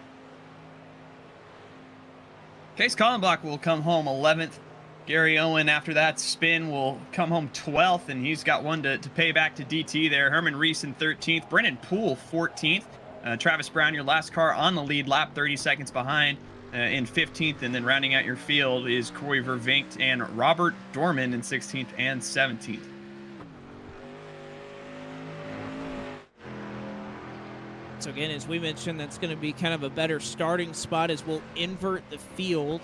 Case Collenbach will come home 11th. Gary Owen, after that spin, will come home 12th, and he's got one to pay back to DT there. Herman Reese in 13th. Brennan Poole, 14th. Travis Brown, your last car on the lead lap, 30 seconds behind in 15th. And then rounding out your field is Corey Vervinkt and Robert Dorman in 16th and 17th. So again, as we mentioned, that's going to be kind of a better starting spot as we'll invert the field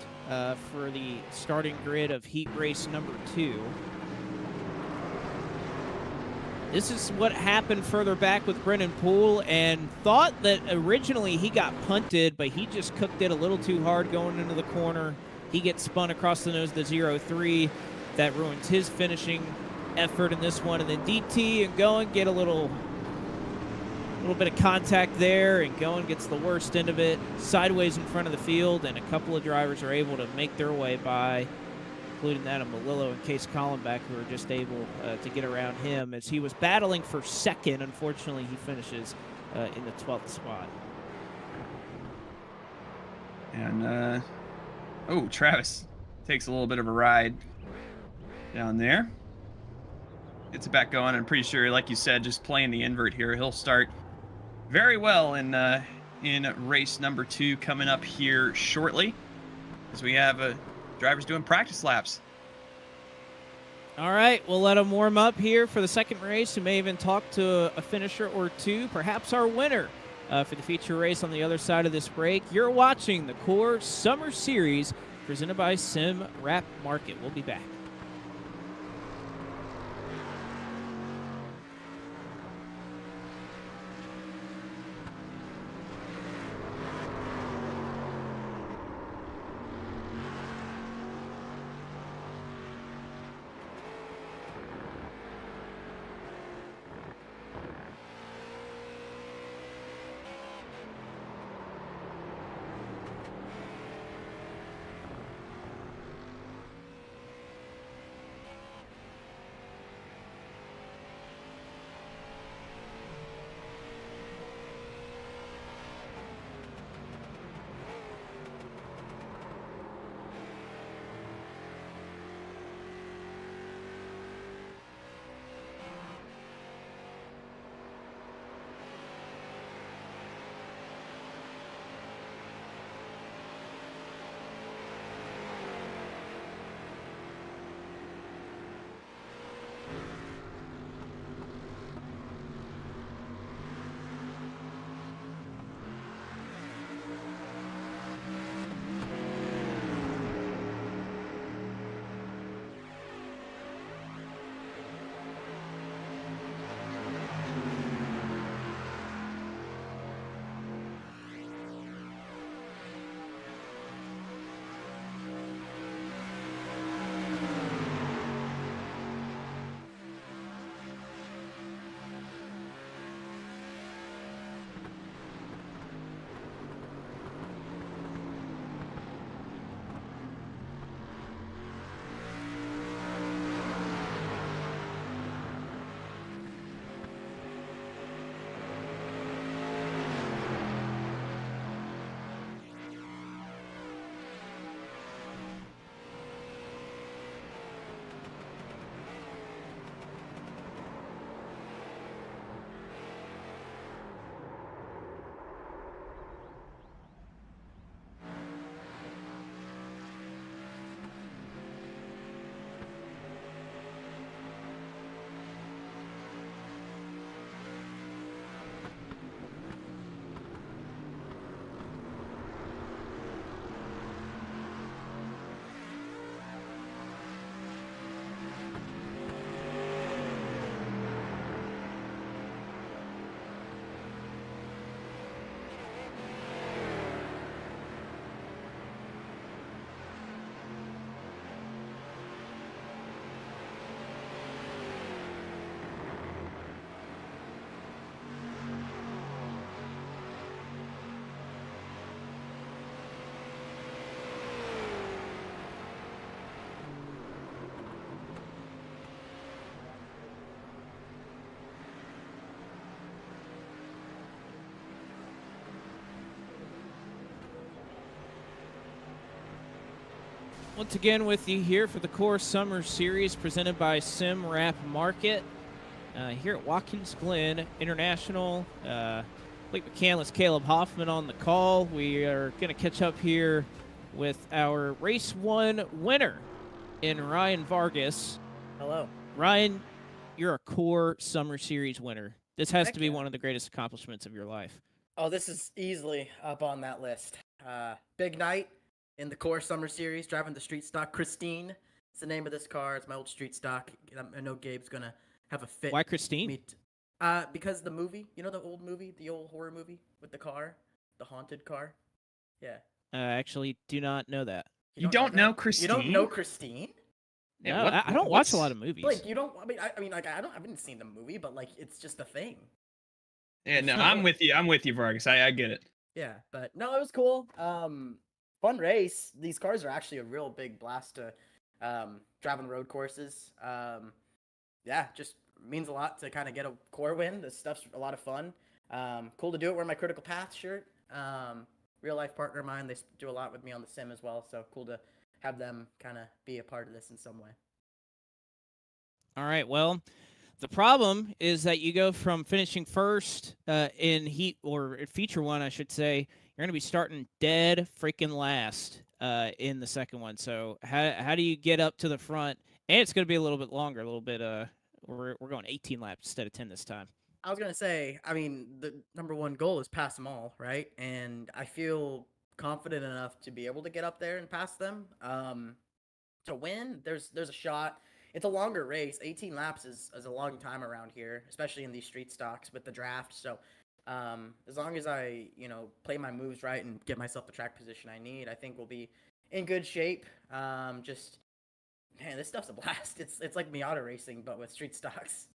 for the starting grid of heat race number 2. This is what happened further back with Brendan Poole, and thought that originally he got punted, but he just cooked it a little too hard going into the corner. He gets spun across the nose to 0-3. That ruins his finishing effort in this one. And then DT and Goen get a little bit of contact there, and Goen gets the worst end of it, sideways in front of the field, and a couple of drivers are able to make their way by, including that of Malillo and Case Collenbach, who are just able to get around him as he was battling for second. Unfortunately, he finishes in the 12th spot. And, Travis takes a little bit of a ride down there. Gets it back going. I'm pretty sure, like you said, just playing the invert here, he'll start very well in race number 2 coming up here shortly, as we have drivers doing practice laps. All right, we'll let them warm up here for the second race. We may even talk to a finisher or two, perhaps our winner for the feature race on the other side of this break. You're watching the Core Summer Series presented by Sim Wrap Market. We'll be back. Once again with you here for the Core Summer Series presented by Sim Wrap Market here at Watkins Glen International. Blake McCandless, Caleb Hoffman on the call. We are going to catch up here with our Race 1 winner in Ryan Vargas. Hello. Ryan, you're a Core Summer Series winner. This has Heck to be yeah. one of the greatest accomplishments of your life. Oh, this is easily up on that list. Big night in the Core Summer Series, driving the street stock. Christine, it's the name of this car. It's my old street stock. I know Gabe's gonna have a fit. Why Christine? Because the movie, you know the old movie, the old horror movie with the car, the haunted car. Yeah. I actually do not know that. You don't know that? Christine? You don't know Christine? No, I don't watch a lot of movies. Like you don't. I mean, like I haven't seen the movie, but like it's just a thing. Yeah, no, I'm with you. I'm with you, Vargas. I get it. Yeah, but no, it was cool. Fun race. These cars are actually a real big blast to drive on the road courses. Yeah, just means a lot to kind of get a core win. This stuff's a lot of fun. Cool to do it. Wear my Critical Path shirt. Real life partner of mine. They do a lot with me on the sim as well. So cool to have them kind of be a part of this in some way. All right. Well, the problem is that you go from finishing first in heat or feature one, I should say. You're going to be starting dead freaking last in the second one. So how do you get up to the front? And it's going to be a little bit longer, a little bit. We're going 18 laps instead of 10 this time. I was gonna say, I mean, the number one goal is pass them all, right? And I feel confident enough to be able to get up there and pass them. To win, there's a shot. It's a longer race. 18 laps is a long time around here, especially in these street stocks with the draft. So as long as I, play my moves right and get myself the track position I need, I think we'll be in good shape. Man, this stuff's a blast. It's like Miata racing, but with street stocks.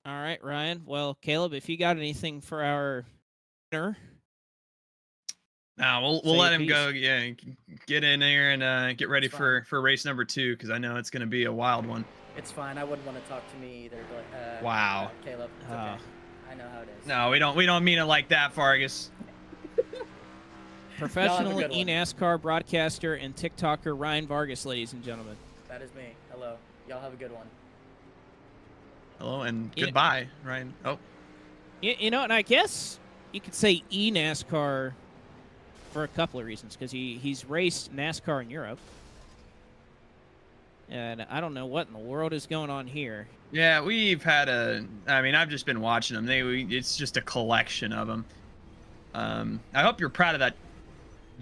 All right, Ryan. Well, Caleb, if you got anything for our winner. No, we'll let him go. Yeah, get in there and get ready for race number 2 because I know it's going to be a wild one. It's fine. I wouldn't want to talk to me either. But, wow. Caleb, it's okay. I know how it is. No, we don't mean it like that, Vargas. Professional eNASCAR broadcaster and TikToker Ryan Vargas, ladies and gentlemen. That is me. Hello. Y'all have a good one. Hello and goodbye, Ryan. Oh. And I guess you could say eNASCAR for a couple of reasons, because he's raced NASCAR in Europe. And I don't know what in the world is going on here. Yeah, we've had I've just been watching them. It's just a collection of them. I hope you're proud of that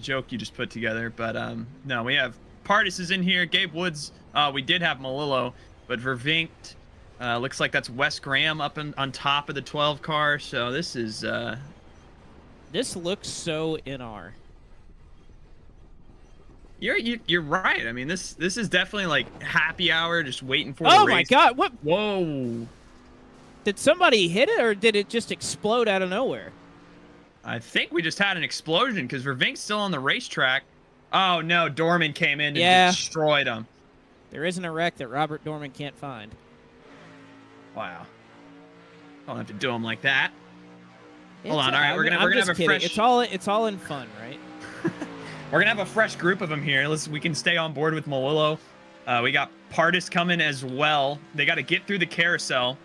joke you just put together. But no, we have Pardis is in here. Gabe Woods. We did have Malillo, but Vervinkt. Looks like that's Wes Graham up on top of the 12 car. So this is... This looks so NR. You're right. I mean, this is definitely like happy hour, just waiting for the race. Oh my God! What? Whoa! Did somebody hit it, or did it just explode out of nowhere? I think we just had an explosion because Vervinkt's still on the racetrack. Oh no! Dorman came in and destroyed him. There isn't a wreck that Robert Dorman can't find. Wow. Don't have to do him like that. Hold on. All right, we're gonna have a fresh. It's all in fun, right? We're gonna have a fresh group of them here. We can stay on board with Malillo. We got Pardis coming as well. They got to get through the carousel.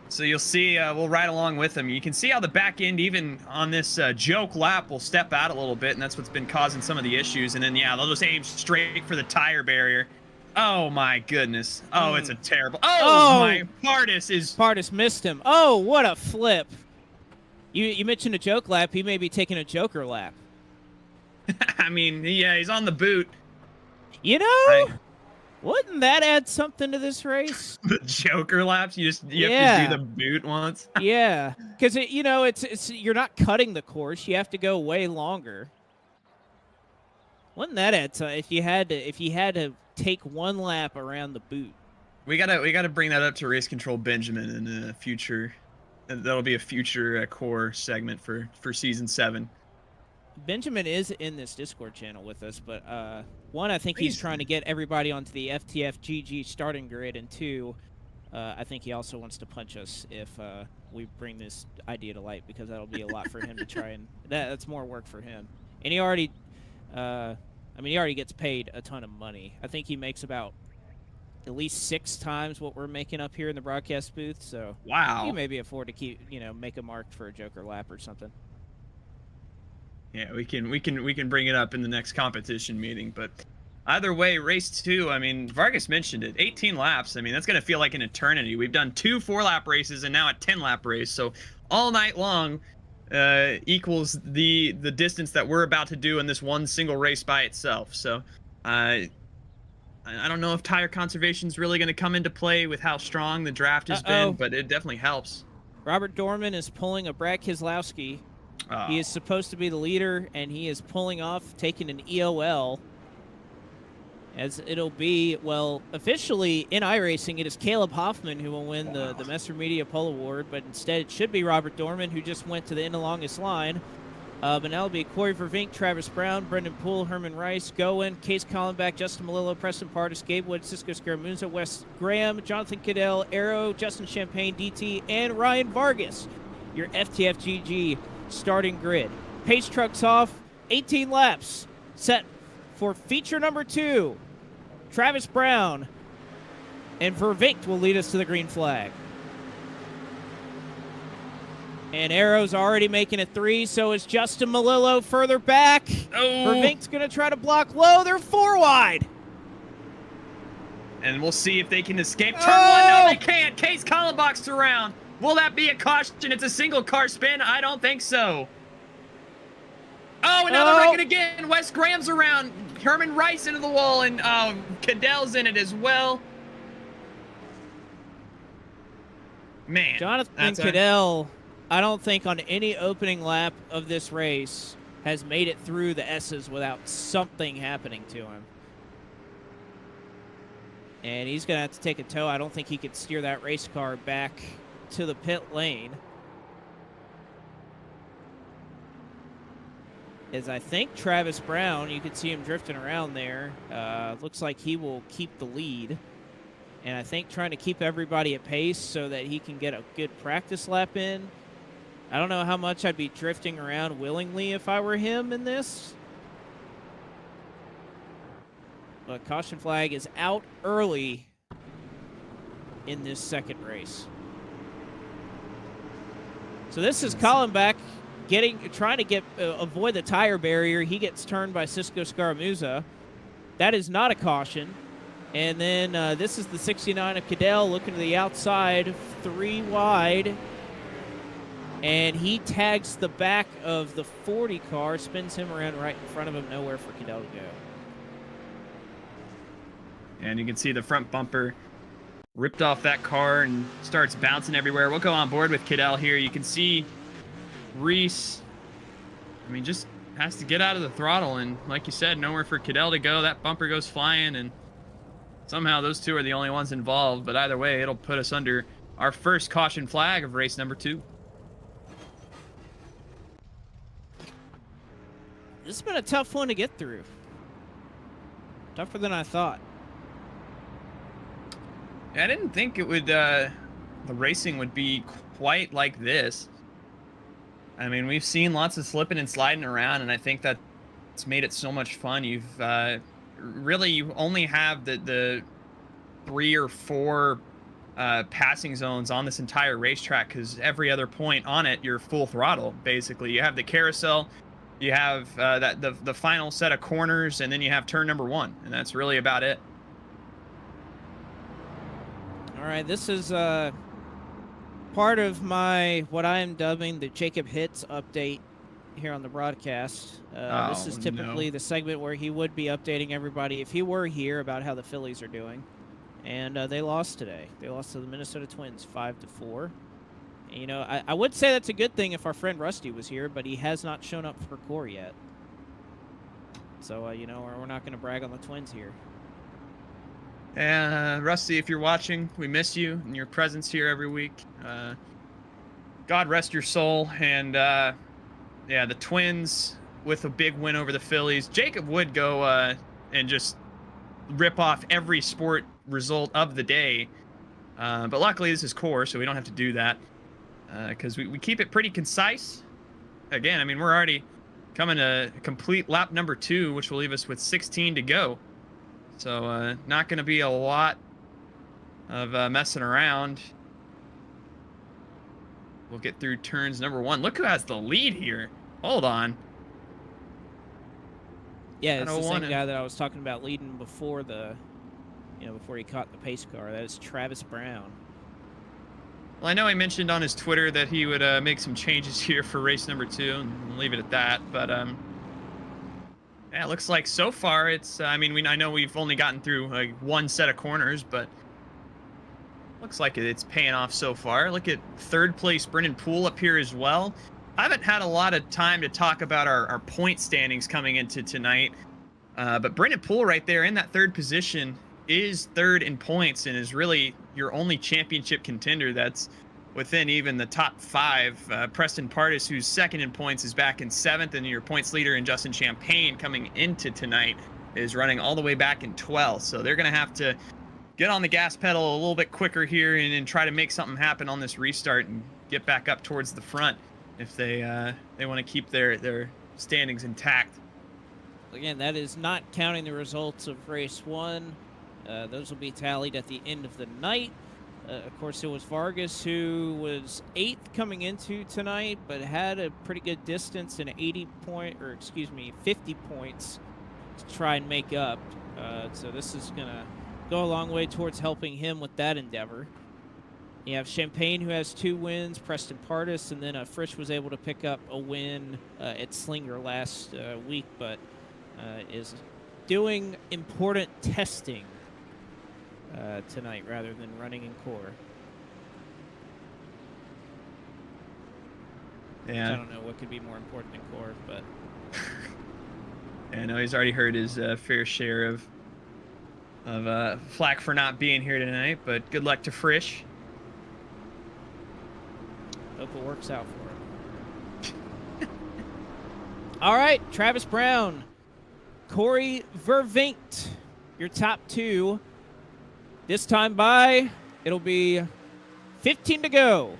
So you'll see, we'll ride along with them. You can see how the back end, even on this joke lap, will step out a little bit, and that's what's been causing some of the issues. And then, yeah, they'll just aim straight for the tire barrier. Oh, my goodness. Oh, it's a terrible... Oh, my... Pardis missed him. Oh, what a flip. You mentioned a joke lap. He may be taking a joker lap. I mean, yeah, he's on the boot. You know... Wouldn't that add something to this race? The Joker laps? You have to do the boot once? Yeah, because it's you're not cutting the course. You have to go way longer. Wouldn't that add if you had to take one lap around the boot? We gotta bring that up to Race Control Benjamin in the future. That'll be a future core segment for season 7. Benjamin is in this Discord channel with us, but one, I think he's trying to get everybody onto the FTF GG starting grid, and 2, I think he also wants to punch us if we bring this idea to light, because that'll be a lot for him to try, and that's more work for him. and he already, he already gets paid a ton of money. I think he makes about at least 6 times what we're making up here in the broadcast booth. So Wow. you maybe afford to make a mark for a Joker lap or something. Yeah, we can bring it up in the next competition meeting, but either way, race 2, I mean, Vargas mentioned it, 18 laps. I mean, that's going to feel like an eternity. We've done 2 4-lap races and now a 10-lap race. So all night long equals the distance that we're about to do in this one single race by itself. So I don't know if tire conservation is really going to come into play with how strong the draft has been, but it definitely helps. Robert Dorman is pulling a Brad Keselowski. Oh. He is supposed to be the leader, and he is pulling off, taking an EOL. As it'll be, well, officially in iRacing, it is Caleb Hoffman who will win the Messer Media Pole Award, but instead it should be Robert Dorman, who just went to the end of longest line. But now it'll be Corey Vervink, Travis Brown, Brendan Poole, Herman Rice, Goen, Case Collenbach, Justin Malillo, Preston Pardis, Gabe Wood, Cisco Scaramuza, Wes Graham, Jonathan Cadell, Arrow, Justin Champagne, DT, and Ryan Vargas. Your FTFGG starting grid. Pace trucks off, 18 laps, set for feature number 2. Travis Brown and Vervink will lead us to the green flag. And Arrow's already making it 3, so is Justin Malillo further back. Oh. Vervink's going to try to block low. They're 4 wide. And we'll see if they can escape. Turn 1, no, they can't. Case Collenbach's around. Will that be a caution? It's a single car spin. I don't think so. Oh, another wreck it again. Wes Graham's around. Herman Rice into the wall, and Cadell's in it as well. Man. Jonathan Cadell, I don't think on any opening lap of this race has made it through the S's without something happening to him. And he's going to have to take a tow. I don't think he could steer that race car back to the pit lane. As I think Travis Brown, you can see him drifting around there. Looks like he will keep the lead. And I think trying to keep everybody at pace so that he can get a good practice lap in. I don't know how much I'd be drifting around willingly if I were him in this. But caution flag is out early in this second race. So this is Collenbach trying to avoid the tire barrier. He gets turned by Cisco Scaramuza. That is not a caution. And then this is the 69 of Cadell looking to the outside, 3 wide. And he tags the back of the 40 car, spins him around right in front of him, nowhere for Cadell to go. And you can see the front bumper ripped off that car and starts bouncing everywhere. We'll go on board with Cadell here. You can see Reese, just has to get out of the throttle. And like you said, nowhere for Cadell to go. That bumper goes flying, and somehow those 2 are the only ones involved. But either way, it'll put us under our first caution flag of race number 2. This has been a tough one to get through. Tougher than I thought. I didn't think it would, the racing would be quite like this. We've seen lots of slipping and sliding around, and I think that's made it so much fun. You only have the 3 or 4 passing zones on this entire racetrack, because every other point on it, you're full throttle, basically. You have the carousel, you have the final set of corners, and then you have turn number 1, and that's really about it. All right, this is part of what I am dubbing the Jacob Hits update here on the broadcast. This is typically the segment where he would be updating everybody if he were here about how the Phillies are doing. And they lost today. They lost to the Minnesota Twins 5-4. And, I would say that's a good thing if our friend Rusty was here, but he has not shown up for core yet. So, we're not going to brag on the Twins here. Rusty, if you're watching, we miss you and your presence here every week. God rest your soul. And, the Twins with a big win over the Phillies. Jacob would go and just rip off every sport result of the day. But luckily, this is core, so we don't have to do that. Because we keep it pretty concise. Again, we're already coming to complete lap number 2, which will leave us with 16 to go. So not going to be a lot of messing around. We'll get through turns number 1. Look who has the lead here. Hold on. Yeah, it's the same guy that I was talking about leading before before he caught the pace car. That is Travis Brown. Well, I know he mentioned on his Twitter that he would make some changes here for race number 2, and we'll leave it at that. But yeah, it looks like so far it's. I know we've only gotten through like one set of corners, but looks like it's paying off so far. Look at 3rd place Brennan Poole up here as well. I haven't had a lot of time to talk about our point standings coming into tonight, but Brennan Poole right there in that 3rd position is 3rd in points and is really your only championship contender that's within even the top 5. Preston Pardis, who's 2nd in points, is back in 7th, and your points leader in Justin Champagne coming into tonight is running all the way back in 12th. So they're going to have to get on the gas pedal a little bit quicker here and try to make something happen on this restart and get back up towards the front if they want to keep their standings intact. Again, that is not counting the results of race 1. Those will be tallied at the end of the night. Of course, it was Vargas who was 8th coming into tonight, but had a pretty good distance and 50 points to try and make up. So this is going to go a long way towards helping him with that endeavor. You have Champagne, who has 2 wins, Preston Pardis, and then Frisch was able to pick up a win at Slinger last week, but is doing important testing tonight rather than running in core. Yeah. I don't know what could be more important than core, but yeah, I know he's already heard his fair share of flack for not being here tonight, but good luck to Frisch. Hope it works out for him. All right, Travis Brown, Corey Vervinkt, your top 2. This time by, it'll be 15 to go.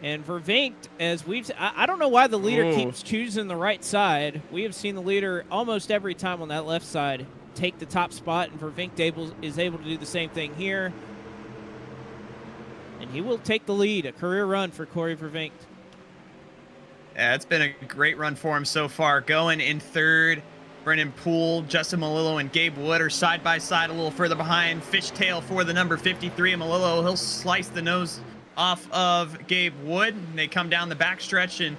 And Vervinkt, as I don't know why the leader keeps choosing the right side. We have seen the leader almost every time on that left side take the top spot, and Vervinkt is able to do the same thing here. And he will take the lead, a career run for Corey Vervinkt. Yeah, it's been a great run for him so far. Going in 3rd, Brennan Poole, Justin Malillo, and Gabe Wood are side by side a little further behind. Fishtail for the number 53. Malillo, he'll slice the nose off of Gabe Wood. And they come down the backstretch and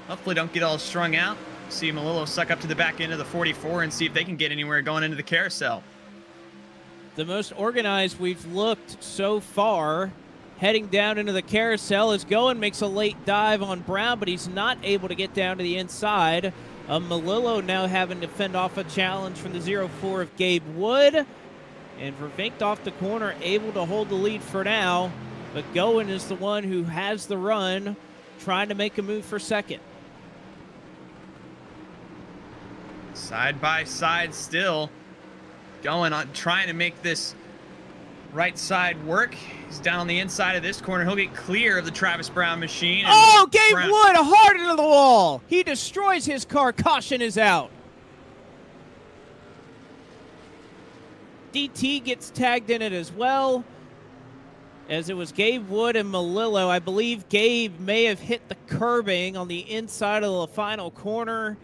hopefully don't get all strung out. See Malillo suck up to the back end of the 44 and see if they can get anywhere going into the carousel. The most organized we've looked so far heading down into the carousel is Goen makes a late dive on Brown, but he's not able to get down to the inside. Malillo now having to fend off a challenge from the 0-4 of Gabe Wood. And Vervinkt off the corner, able to hold the lead for now. But Goen is the one who has the run, trying to make a move for 2nd. Side by side still. Going on, trying to make this right side work. He's down on the inside of this corner. He'll get clear of the Travis Brown machine. Oh, Gabe Wood hard into the wall. He destroys his car. Caution is out. DT gets tagged in it as well, as it was Gabe Wood and Malillo. I believe Gabe may have hit the curbing on the inside of the final corner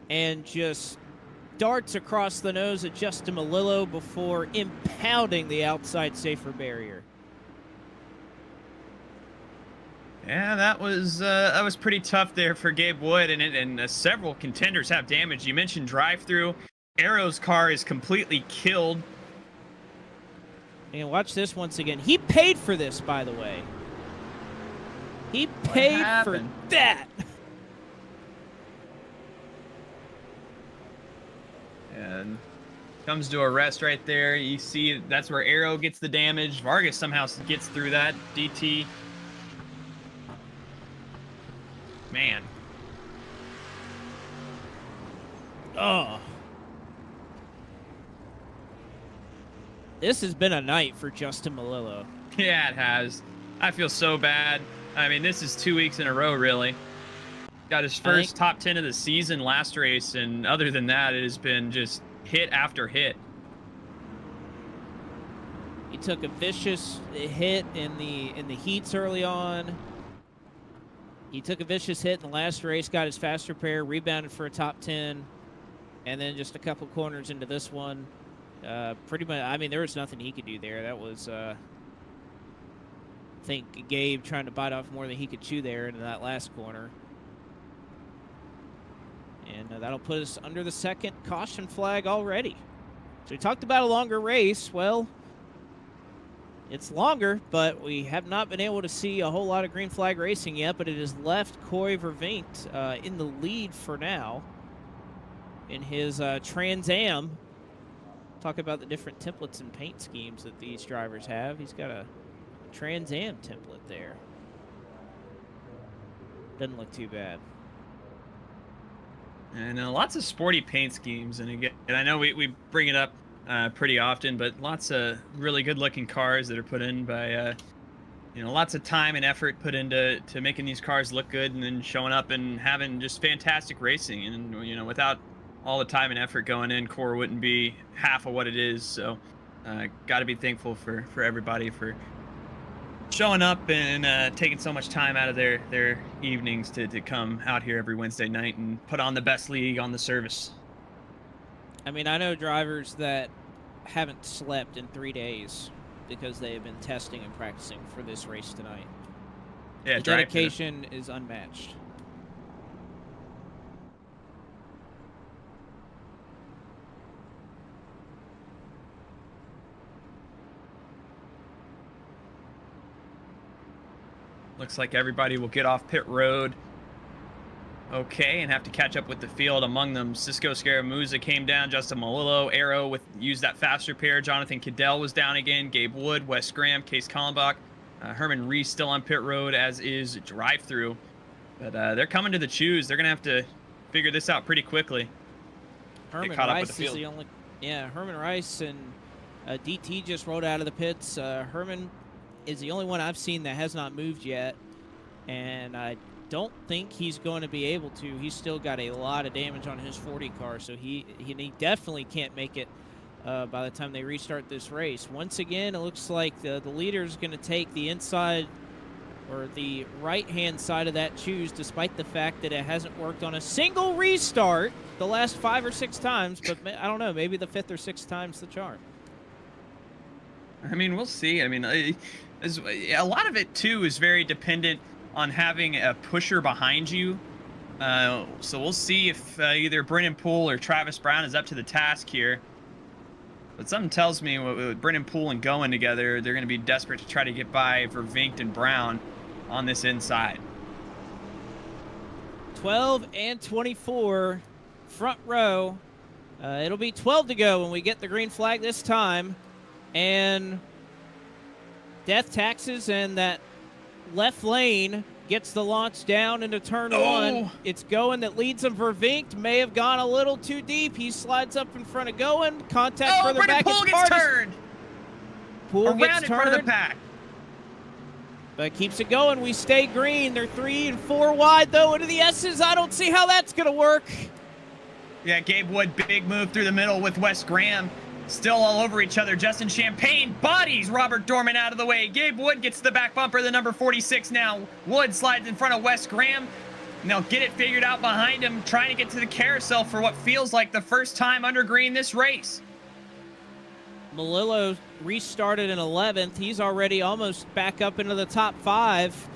and just darts across the nose of Justin Malillo before impounding the outside safer barrier. Yeah, that was pretty tough there for Gabe Wood, and several contenders have damage. You mentioned drive-through. Arrow's car is completely killed. And watch this once again. He paid for this, by the way. He paid for that. And comes to a rest right there. You see that's where Arrow gets the damage. Vargas somehow gets through that. DT. Man. Oh. This has been a night for Justin Malillo. Yeah, it has. I feel so bad. I mean, this is 2 weeks in a row, really. Got his first top 10 of the season last race, and other than that, it has been just hit after hit. He took a vicious hit in the heats early on. He took a vicious hit in the last race, got his fast repair, rebounded for a top 10, and then just a couple corners into this one. Pretty much, I mean, there was nothing he could do there. That was, I think, Gabe trying to bite off more than he could chew there into that last corner. And that'll put us under the second caution flag already. So we talked about a longer race. Well, it's longer, but we have not been able to see a whole lot of green flag racing yet, but it has left Corey Vervinkt in the lead for now in his Trans Am. Talk about the different templates and paint schemes that these drivers have. He's got a Trans Am template there. Doesn't look too bad. And lots of sporty paint schemes, and again, I know we bring it up pretty often, but lots of really good-looking cars that are put in by, lots of time and effort put into making these cars look good, and then showing up and having just fantastic racing. And without all the time and effort going in, Core wouldn't be half of what it is. So, got to be thankful for everybody for showing up and taking so much time out of their evenings to come out here every Wednesday night and put on the best league on the service. I mean, I know drivers that haven't slept in 3 days because they have been testing and practicing for this race tonight. Yeah, the dedication is unmatched. Looks like everybody will get off pit road okay and have to catch up with the field. Among them, Cisco Scaramuza came down, Justin Malillo, Arrow used that fast repair, Jonathan Cadell was down again, Gabe Wood, Wes Graham, Case Kallenbach, Herman Reese still on pit road, as is Drive Through. But they're coming to the choose. They're going to have to figure this out pretty quickly. Herman Rice is the only... Yeah, Herman Rice and DT just rolled out of the pits. Herman is the only one I've seen that has not moved yet, and I don't think he's going to be able to. He's still got a lot of damage on his 40 car, so he definitely can't make it by the time they restart this race. Once again, it looks like the leader is going to take the inside or the right-hand side of that choose, despite the fact that it hasn't worked on a single restart the last 5 or 6 times, but I don't know, maybe the 5th or 6th time's the charm. I mean, we'll see. I mean, a lot of it, too, is very dependent on having a pusher behind you. So we'll see if either Brennan Poole or Travis Brown is up to the task here. But something tells me with Brennan Poole and going together, they're going to be desperate to try to get by Vervinkt and Brown on this inside. 12 and 24, front row. It'll be 12 to go when we get the green flag this time. And Death Taxes and that left lane gets the launch down into turn 1. It's Goen that leads him. Vervinkt may have gone a little too deep. He slides up in front of Goen. Contact further back. Poole gets turned. Poole gets turned in front of the pack. But keeps it going. We stay green. They're 3 and 4 wide, though, into the S's. I don't see how that's going to work. Yeah, Gabe Wood, big move through the middle with Wes Graham. Still all over each other. Justin Champagne bodies Robert Dorman out of the way. Gabe Wood gets the back bumper, the number 46 now. Wood slides in front of Wes Graham. And they'll get it figured out behind him, trying to get to the carousel for what feels like the first time under green this race. Malillo restarted in 11th. He's already almost back up into the top 5,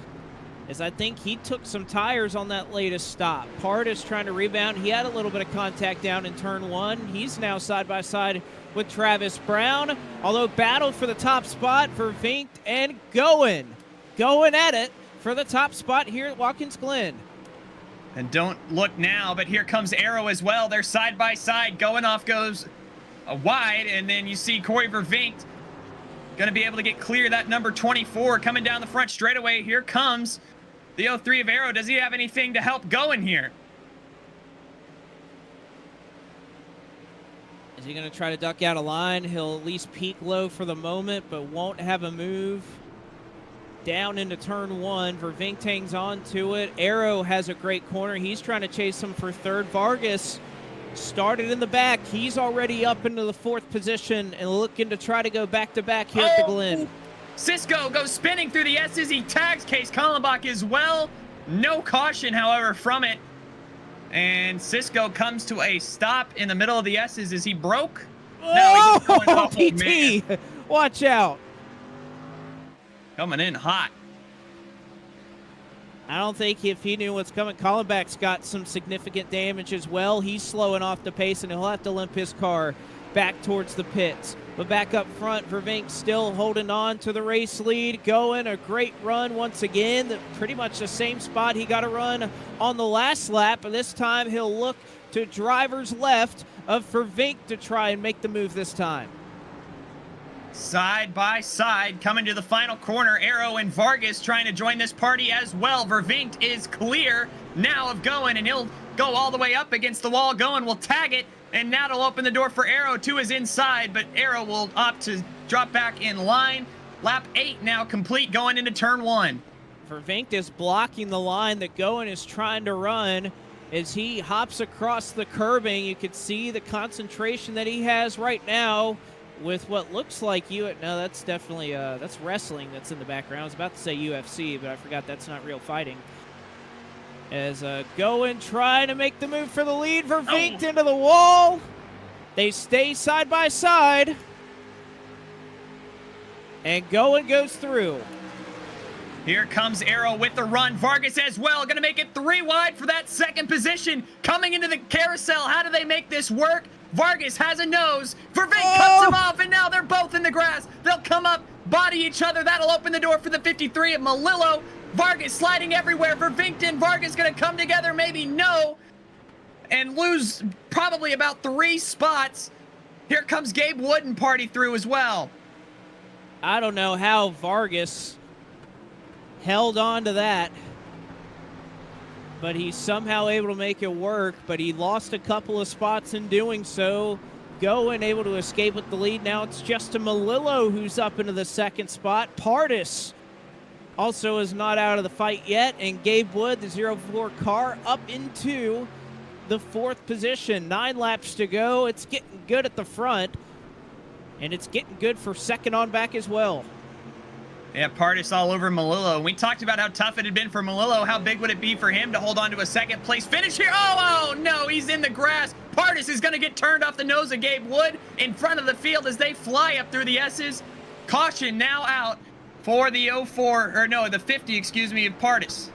as I think he took some tires on that latest stop. Part is trying to rebound. He had a little bit of contact down in turn 1. He's now side by side with Travis Brown, although battled for the top spot for Vervinkt and Goen at it for the top spot here at Watkins Glen. And don't look now, but here comes Arrow as well. They're side by side. Goen off goes wide, and then you see Corey Vervinkt going to be able to get clear. That number 24 coming down the front straightaway. Here comes the 03 of Arrow. Does he have anything to help Goen here? Is he going to try to duck out of line? He'll at least peak low for the moment, but won't have a move. down into turn one. Vervinkt hangs on to it. Arrow has a great corner. He's trying to chase him for third. Vargas started in the back. He's already up into the fourth position and looking to try to go back-to-back here at the Glen. Cisco goes spinning through the S's. He tags Case Kallenbach as well. No caution, however, from it. And Cisco comes to a stop in the middle of the S's. Is he broke? Oh, No, he's going PT! Watch out. Coming in hot. I don't think if he knew what's coming, Kallenbach's got some significant damage as well. He's slowing off the pace, and he'll have to limp his car back towards the pits. But back up front, Vervinkt still holding on to the race lead, going a great run once again. Pretty much the same spot he got a run on the last lap, but this time he'll look to driver's left of Vervinkt to try and make the move this time. Side by side, coming to the final corner. Arrow and Vargas trying to join this party as well. Vervinkt is clear now of going, and he'll go all the way up against the wall. Going will tag it, and now it'll open the door for Arrow to his inside, but Arrow will opt to drop back in line. Lap 8 now complete going into turn 1. Vervinkt is blocking the line that Goen is trying to run as he hops across the curbing. You can see the concentration that he has right now with what looks like no, that's definitely that's wrestling that's in the background. I was about to say UFC, but I forgot that's not real fighting. As Goen trying to make the move for the lead. Vervinkt into the wall. They stay side by side. And Goen goes through. Here comes Arrow with the run. Vargas as well, going to make it 3 wide for that second position. Coming into the carousel, how do they make this work? Vargas has a nose. Vervinkt cuts him off, and now they're both in the grass. They'll come up, body each other. That'll open the door for the 53 of Melillo. Vargas sliding everywhere. Vervinkt and Vargas going to come together, maybe no, and lose probably about 3 spots. Here comes Gabe Wooden party through as well. I don't know how Vargas held on to that, but he's somehow able to make it work, but he lost a couple of spots in doing so. Goen able to escape with the lead. Now it's Justin Melillo who's up into the second spot. Pardis also is not out of the fight yet, and Gabe Wood, the 04 car, up into the 4th position. 9 laps to go. It's getting good at the front, and it's getting good for second on back as well. Yeah, Pardis all over Melillo. We talked about how tough it had been for Melillo. How big would it be for him to hold on to a second place finish here? Oh no, he's in the grass. Pardis is going to get turned off the nose of Gabe Wood in front of the field as they fly up through the S's. Caution now out for the 50, excuse me, of Pardis.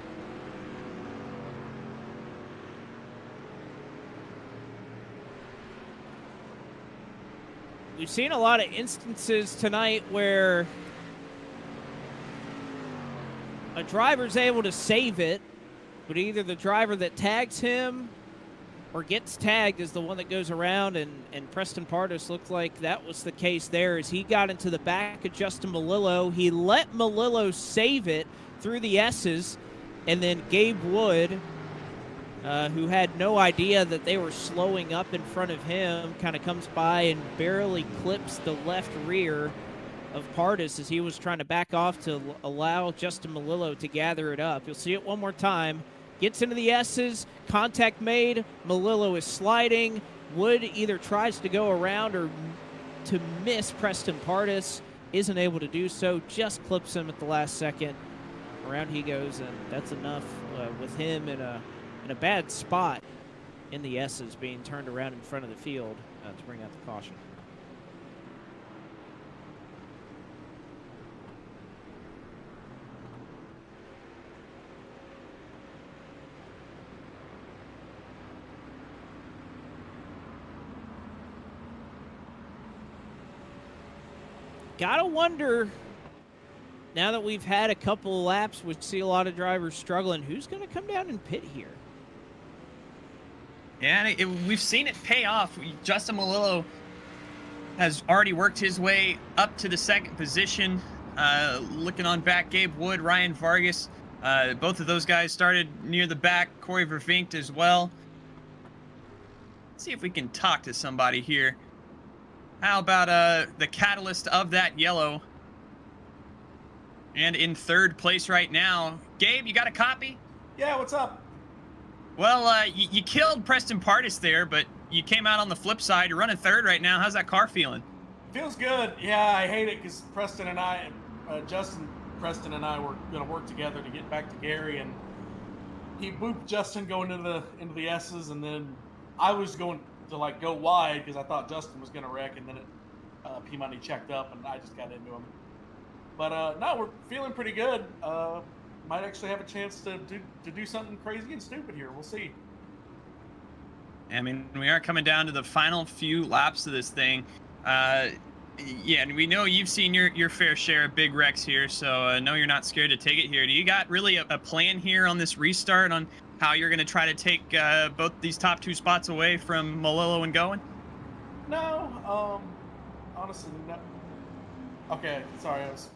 We've seen a lot of instances tonight where a driver's able to save it, but either the driver that tags him or gets tagged is the one that goes around, and Preston Pardis looked like that was the case there as he got into the back of Justin Melillo. He let Melillo save it through the S's, and then Gabe Wood, who had no idea that they were slowing up in front of him, kind of comes by and barely clips the left rear of Pardis as he was trying to back off to allow Justin Melillo to gather it up. You'll see it one more time. Gets into the S's, contact made. Melillo is sliding. Wood either tries to go around or to miss Preston Pardis. Isn't able to do so, just clips him at the last second. Around he goes, and that's enough with him in a bad spot in the S's being turned around in front of the field to bring out the caution. Gotta wonder, now that we've had a couple of laps, we see a lot of drivers struggling, who's going to come down and pit here? Yeah, we've seen it pay off. Justin Melillo has already worked his way up to the second position. Looking on back, Gabe Wood, Ryan Vargas, both of those guys started near the back. Corey Vervinkt as well. Let's see if we can talk to somebody here. How about the catalyst of that yellow? And in third place right now, Gabe, you got a copy? Yeah, what's up? Well, you killed Preston Pardis there, but you came out on the flip side. You're running third right now. How's that car feeling? Feels good. Yeah, I hate it because Preston and I, Justin, Preston and I were going to work together to get back to Gary, and he booped Justin going into the S's, and then I was going to like go wide because I thought Justin was going to wreck, and then P-Money checked up, and I just got into him. But no, we're feeling pretty good. Might actually have a chance to do something crazy and stupid here. We'll see. I mean, we are coming down to the final few laps of this thing. Yeah, and we know you've seen your fair share of big wrecks here, so I know you're not scared to take it here. Do you got really a plan here on this restart on how you're going to try to take both these top two spots away from Malillo and Goen? No, honestly, no. Okay, sorry, I was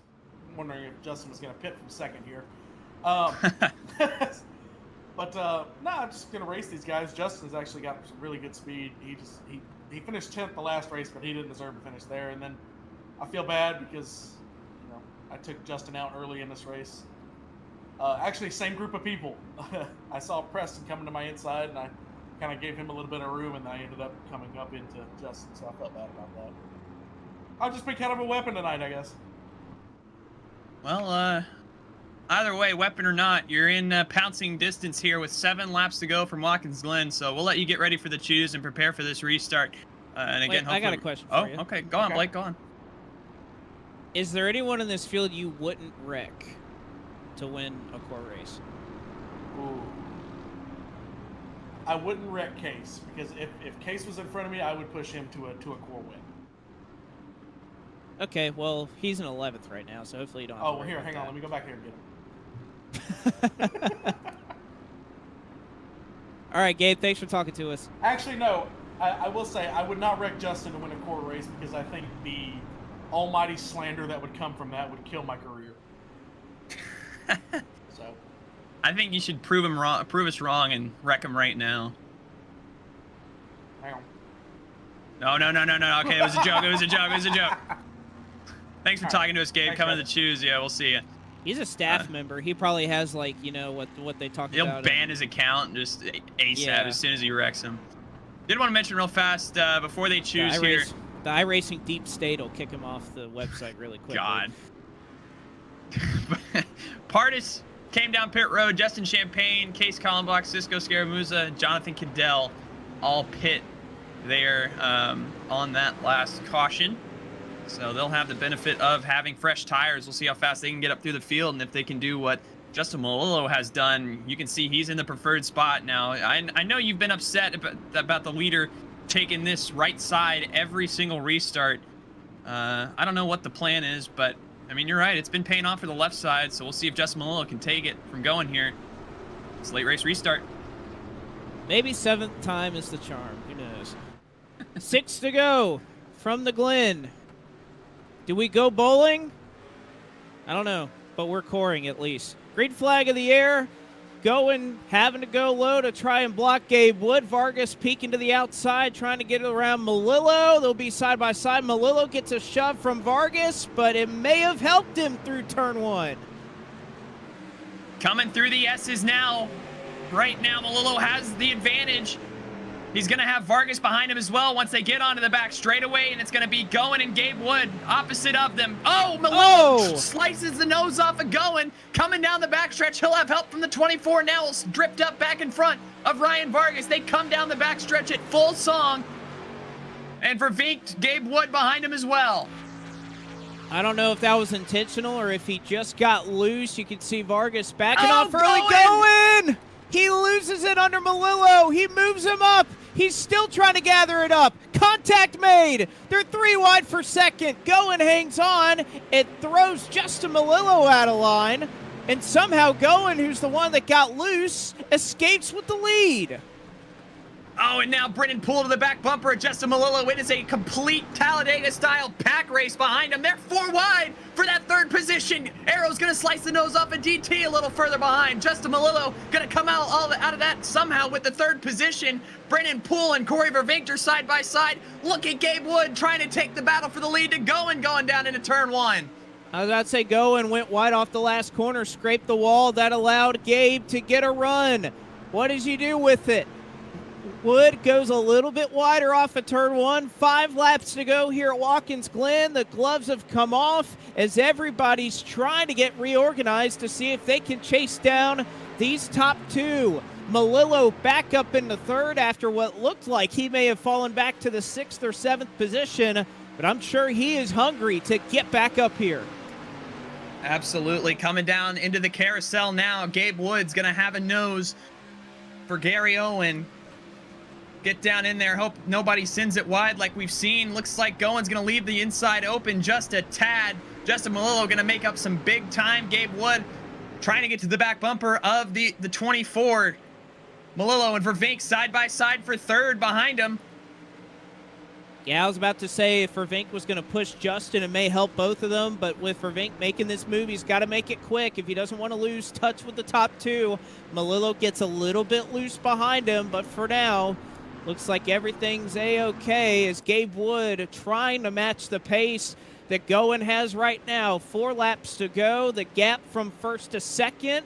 wondering if Justin was going to pit from second here. But no, I'm just going to race these guys. Justin's actually got some really good speed. He finished 10th the last race, but he didn't deserve to finish there. And then I feel bad because, I took Justin out early in this race. Actually, same group of people. I saw Preston coming to my inside, and I kind of gave him a little bit of room, and I ended up coming up into Justin, so I felt bad about that. I've just been kind of a weapon tonight, I guess. Well, either way, weapon or not, you're in pouncing distance here with 7 laps to go from Watkins Glen, so we'll let you get ready for the choose and prepare for this restart. And again, I got a question for you. Oh, okay. Go on, Blake. Go on. Is there anyone in this field you wouldn't wreck to win a core race? Ooh. I wouldn't wreck Case, because if Case was in front of me, I would push him to a core win. Okay, well, he's in 11th right now, so hopefully you don't have to Oh, well, worry here, about hang on. that. Let me go back here and get him. All right, Gabe, thanks for talking to us. Actually, no. I will say I would not wreck Justin to win a core race because I think the almighty slander that would come from that would kill my career. So, I think you should prove us wrong, and wreck him right now. hang on. No. Okay, it was a joke. It was a joke. Thanks for talking to us, Gabe. Thanks, Coming to brother. the choose. Yeah, we'll see you. He's a staff member. He probably has, like, what they talk He'll about. ban his account just ASAP Yeah. as soon as he wrecks him. Did want to mention real fast before they choose here. The iRacing Deep State will kick him off the website really quickly. God. Pardis came down pit road. Justin Champagne, Case Collenbach, Cisco Scaramuza, Jonathan Cadell all pit there on that last caution. So they'll have the benefit of having fresh tires. We'll see how fast they can get up through the field, and if they can do what Justin Malillo has done, you can see he's in the preferred spot now. I know you've been upset about the leader taking this right side every single restart. I don't know what the plan is, but I mean, you're right. It's been paying off for the left side, so we'll see if Justin Malillo can take it from going here. It's late race restart. Maybe 7th time is the charm. Who knows? 6 to go from the Glen. Do we go bowling? I don't know, but we're coring at least. Green flag of the air. Having to go low to try and block Gabe Wood. Vargas peeking to the outside, trying to get it around Malillo. They'll be side by side. Malillo gets a shove from Vargas, but it may have helped him through turn 1. Coming through the S's now. Right now, Malillo has the advantage. He's going to have Vargas behind him as well once they get onto the back straightaway, and it's going to be Goen and Gabe Wood opposite of them. Oh, Malillo slices the nose off of Goen. Coming down the backstretch, he'll have help from the 24 Nels, dripped up back in front of Ryan Vargas. They come down the backstretch at full song. And for Vink, Gabe Wood behind him as well. I don't know if that was intentional or if he just got loose. You can see Vargas backing off early. Goen! He loses it under Malillo. He moves him up. He's still trying to gather it up. Contact made. They're 3 wide for second. Goen hangs on. It throws Justin Malillo out of line. And somehow Goen, who's the one that got loose, escapes with the lead. Oh, and now Brennan Poole to the back bumper of Justin Malillo. It is a complete Talladega-style pack race behind him. They're 4 wide for that 3rd position. Arrow's going to slice the nose off of DT a little further behind. Justin Malillo going to come out of that somehow with the 3rd position. Brennan Poole and Corey Vervinkt are side by side. Look at Gabe Wood trying to take the battle for the lead to Goen going down into turn 1. I was about to say go and went wide off the last corner, scraped the wall. That allowed Gabe to get a run. What does he do with it? Wood goes a little bit wider off of turn 1. 5 laps to go here at Watkins Glen. The gloves have come off as everybody's trying to get reorganized to see if they can chase down these top 2. Melillo back up in the 3rd after what looked like he may have fallen back to the 6th or 7th position, but I'm sure he is hungry to get back up here. Absolutely. Coming down into the carousel now. Gabe Wood's going to have a nose for Gary Owen. Get down in there. Hope nobody sends it wide like we've seen. Looks like Gowen's going to leave the inside open just a tad. Justin Melillo going to make up some big time. Gabe Wood trying to get to the back bumper of the 24. Melillo and Vervink side by side for 3rd behind him. Yeah, I was about to say if Vervink was going to push Justin, it may help both of them, but with Vervink making this move, he's got to make it quick if he doesn't want to lose touch with the top 2. Melillo gets a little bit loose behind him, but for now, looks like everything's A-okay as Gabe Wood trying to match the pace that Gowen has right now. 4 laps to go. The gap from 1st to 2nd.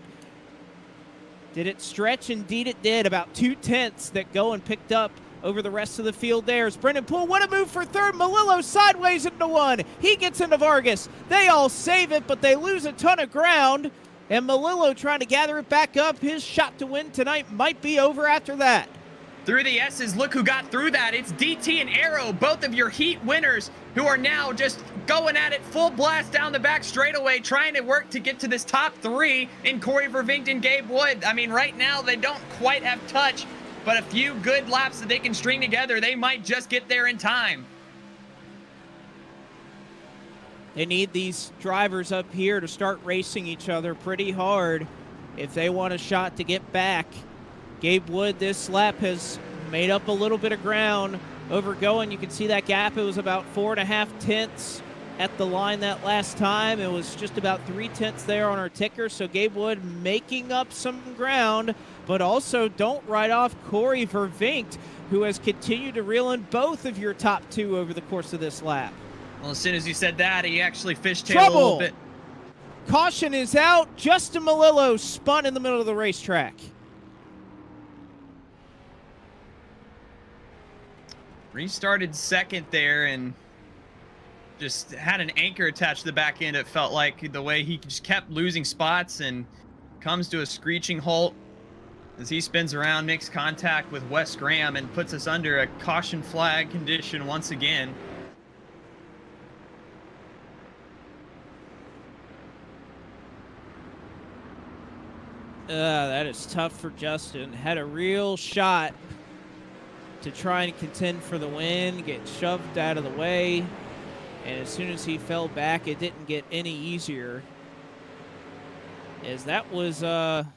Did it stretch? Indeed it did. About 2/10 that Gowen picked up over the rest of the field there. As Brendan Poole, what a move for 3rd. Melillo sideways into 1. He gets into Vargas. They all save it, but they lose a ton of ground. And Melillo trying to gather it back up. His shot to win tonight might be over after that. Through the S's, look who got through that. It's DT and Arrow, both of your heat winners, who are now just going at it full blast down the back straightaway, trying to work to get to this top 3 in Corey Vervinkt and Gabe Wood. I mean, right now they don't quite have touch, but a few good laps that they can string together, they might just get there in time. They need these drivers up here to start racing each other pretty hard if they want a shot to get back. Gabe Wood this lap has made up a little bit of ground over Gowen. You can see that gap. It was about 4.5 at the line that last time. It was just about 3/10 there on our ticker. So Gabe Wood making up some ground, but also don't write off Corey Vervinkt, who has continued to reel in both of your top 2 over the course of this lap. Well, as soon as you said that, he actually fishtailed a little bit. Caution is out. Justin Melillo spun in the middle of the racetrack. Restarted 2nd there and just had an anchor attached to the back end. It felt like the way he just kept losing spots and comes to a screeching halt as he spins around, makes contact with Wes Graham and puts us under a caution flag condition once again. That is tough for Justin. Had a real shot to try and contend for the win, get shoved out of the way, and as soon as he fell back, it didn't get any easier. As that was what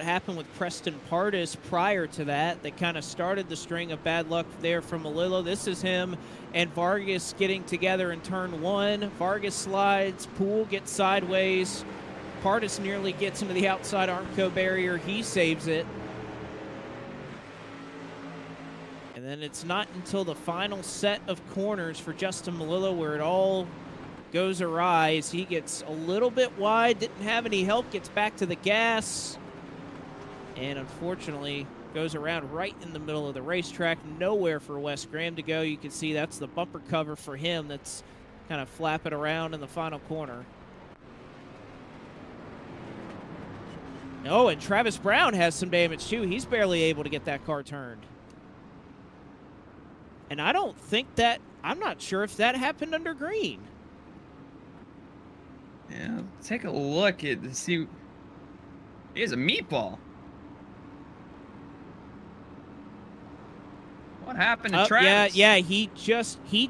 happened with Preston Pardis prior to that. That kind of started the string of bad luck there from Melillo. This is him and Vargas getting together in turn 1. Vargas slides, Poole gets sideways. Pardis nearly gets into the outside Armco barrier. He saves it. And then it's not until the final set of corners for Justin Melillo where it all goes awry as he gets a little bit wide, didn't have any help, gets back to the gas, and unfortunately goes around right in the middle of the racetrack. Nowhere for Wes Graham to go. You can see that's the bumper cover for him that's kind of flapping around in the final corner. Oh, and Travis Brown has some damage too. He's barely able to get that car turned. And I don't think that, I'm not sure if that happened under green. Yeah, take a look at see. He has a meatball. What happened to Travis? Yeah, he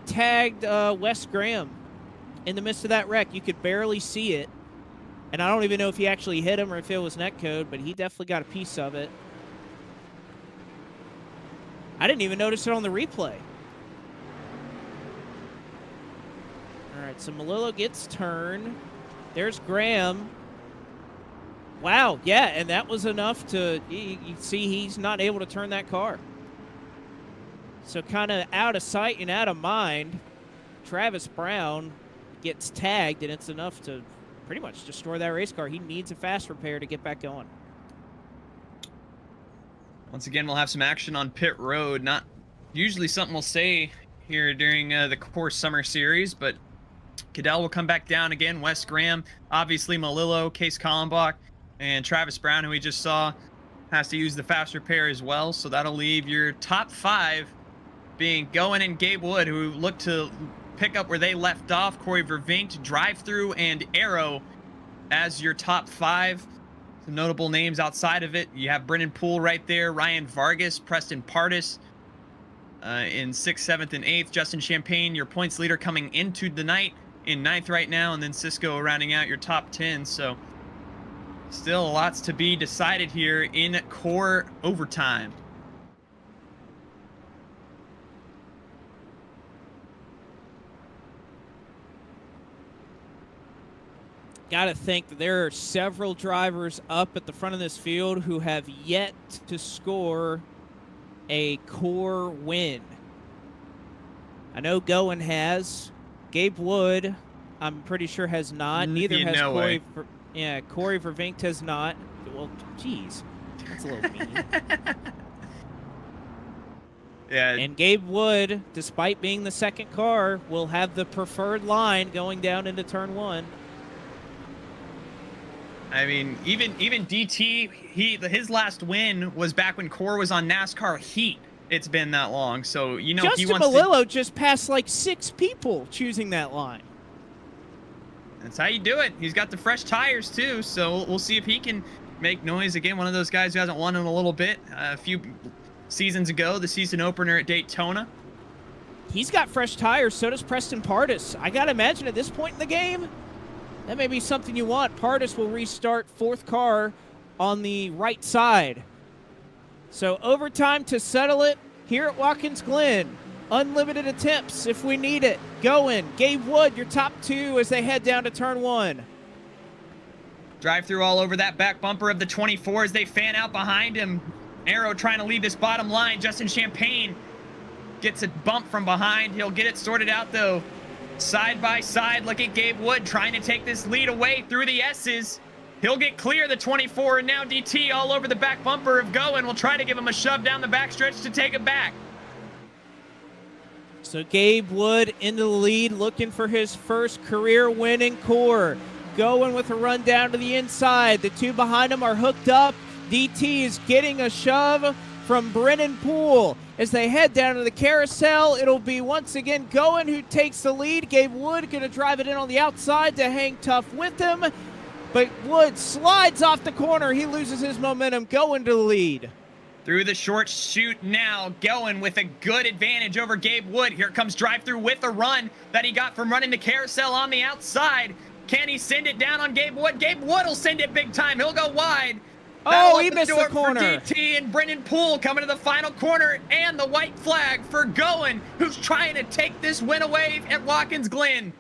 tagged Wes Graham in the midst of that wreck. You could barely see it. And I don't even know if he actually hit him or if it was netcode, but he definitely got a piece of it. I didn't even notice it on the replay. All right, so Melillo gets turned. There's Graham. Wow, yeah, and that was enough to, you see he's not able to turn that car. So kind of out of sight and out of mind, Travis Brown gets tagged, and it's enough to pretty much destroy that race car. He needs a fast repair to get back going. Once again, we'll have some action on pit road. Not usually something we'll say here during the Core Summer Series, but Cadell will come back down again. Wes Graham, obviously Malillo, Case Kallenbach, and Travis Brown, who we just saw, has to use the fast repair as well. So that'll leave your top 5 being Goen and Gabe Wood, who look to pick up where they left off. Corey Vervinkt, Drive Through, and Arrow as your top 5. Some notable names outside of it. You have Brennan Poole right there, Ryan Vargas, Preston Pardis in 6th, 7th, and 8th. Justin Champagne, your points leader, coming into the night in 9th right now, and then Cisco rounding out your top 10. So still lots to be decided here in Core Overtime. Got to think that there are several drivers up at the front of this field who have yet to score a core win. I know Goen has. Gabe Wood, I'm pretty sure, has not. Neither has no Corey. way. Corey Vervinkt has not. Well, geez, that's a little mean. Yeah. And Gabe Wood, despite being the second car, will have the preferred line going down into turn 1. I mean, even DT, his last win was back when Core was on NASCAR Heat. It's been that long, so you know Justin he wants Malillo just passed like 6 people choosing that line. That's how you do it. He's got the fresh tires too, so we'll see if he can make noise again. One of those guys who hasn't won in a little bit. A few seasons ago, the season opener at Daytona. He's got fresh tires. So does Preston Pardis. I gotta imagine at this point in the game, that may be something you want. Pardis will restart 4th car on the right side. So overtime to settle it here at Watkins Glen. Unlimited attempts if we need it. Goen, Gabe Wood, your top 2 as they head down to turn 1. Drive through all over that back bumper of the 24 as they fan out behind him. Arrow trying to lead this bottom line. Justin Champagne gets a bump from behind. He'll get it sorted out though. Side by side, look at Gabe Wood trying to take this lead away through the S's. He'll get clear the 24, and now DT all over the back bumper of Goen will try to give him a shove down the backstretch to take it back. So Gabe Wood into the lead, looking for his first career win in Core. Goen with a run down to the inside. The 2 behind him are hooked up. DT is getting a shove from Brennan Poole. As they head down to the carousel, it'll be once again Goen who takes the lead. Gabe Wood going to drive it in on the outside to hang tough with him. But Wood slides off the corner. He loses his momentum. Goen to the lead. Through the short chute now, Goen with a good advantage over Gabe Wood. Here comes Drive Through with a run that he got from running the carousel on the outside. Can he send it down on Gabe Wood? Gabe Wood will send it big time. He'll go wide. Oh, he missed the corner. For DT and Brennan Poole coming to the final corner, and the white flag for Goen, who's trying to take this win away at Watkins Glen.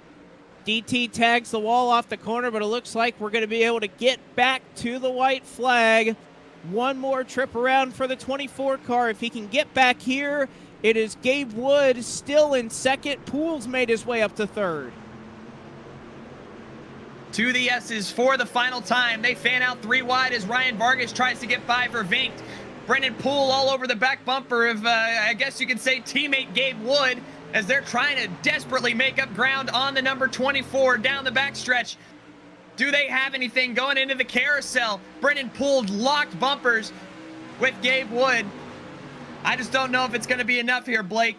DT tags the wall off the corner, but it looks like we're going to be able to get back to the white flag. One more trip around for the 24 car. If he can get back here, it is Gabe Wood still in second. Poole's made his way up to 3rd. To the S's for the final time. They fan out 3 wide as Ryan Vargas tries to get by Vervinkt. Brennan Poole all over the back bumper of, I guess you could say, teammate Gabe Wood as they're trying to desperately make up ground on the number 24 down the backstretch. Do they have anything going into the carousel? Brennan Poole locked bumpers with Gabe Wood. I just don't know if it's going to be enough here, Blake.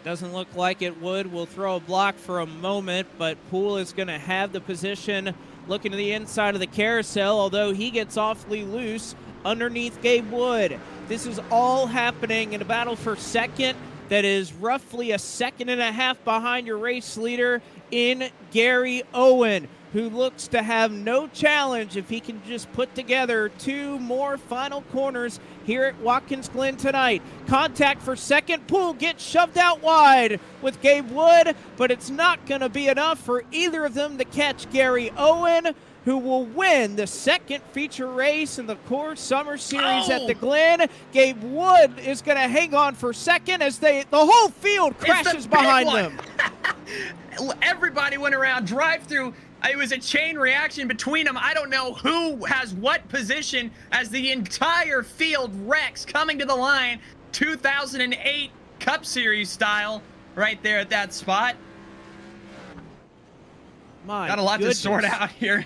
Doesn't look like it would. We'll throw a block for a moment, but Poole is going to have the position looking to the inside of the carousel, although he gets awfully loose underneath Gabe Wood. This is all happening in a battle for second that is roughly a 1.5 seconds behind your race leader in Gary Owen, who looks to have no challenge if he can just put together 2 more final corners here at Watkins Glen tonight. Contact for second. Poole gets shoved out wide with Gabe Wood, but it's not going to be enough for either of them to catch Gary Owen, who will win the second feature race in the Core Summer Series at the Glen. Gabe Wood is going to hang on for second as the whole field crashes behind them. Everybody went around drive-through. It was a chain reaction between them. I don't know who has what position as the entire field wrecks coming to the line. 2008 Cup Series style right there at that spot. My Got a lot goodness. to sort out here.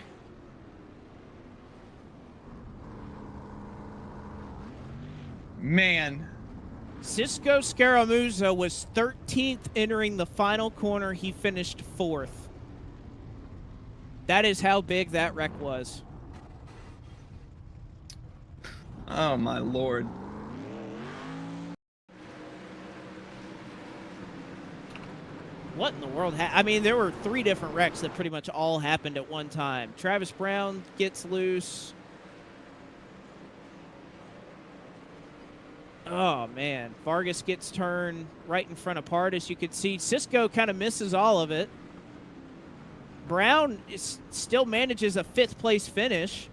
Man. Cisco Scaramuzza was 13th entering the final corner. He finished 4th. That is how big that wreck was. Oh, my Lord. What in the world? I mean, there were 3 different wrecks that pretty much all happened at one time. Travis Brown gets loose. Oh, man. Vargas gets turned right in front of Pardis. You could see Cisco kind of misses all of it. Brown still manages a 5th place finish.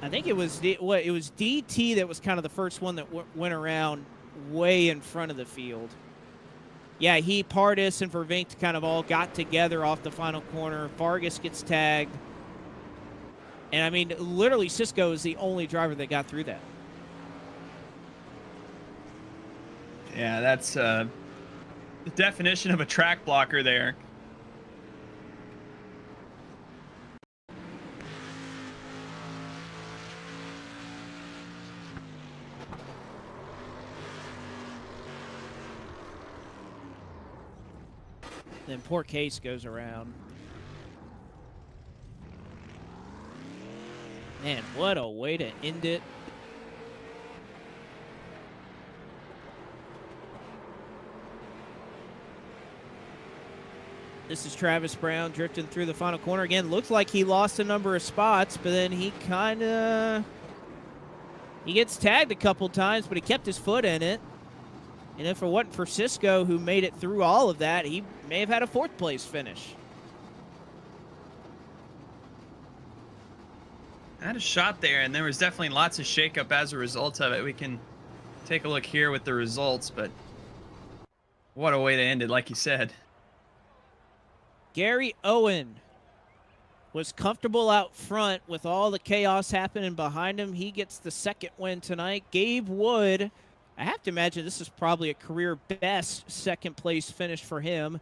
I think it was DT that was kind of the first one that went around way in front of the field. Yeah, Pardis, and Vervinkt kind of all got together off the final corner. Vargas gets tagged. And, I mean, literally, Cisco is the only driver that got through that. Yeah, that's the definition of a track blocker there. Then poor Case goes around. Man, what a way to end it. This is Travis Brown drifting through the final corner. Again, looks like he lost a number of spots, but then he gets tagged a couple times, but he kept his foot in it. And if it wasn't for Cisco, who made it through all of that, he may have had a 4th place finish. Had a shot there, and there was definitely lots of shakeup as a result of it. We can take a look here with the results, but what a way to end it, like you said. Gary Owen was comfortable out front with all the chaos happening behind him. He gets the 2nd win tonight. Gabe Wood, I have to imagine this is probably a career best 2nd place finish for him.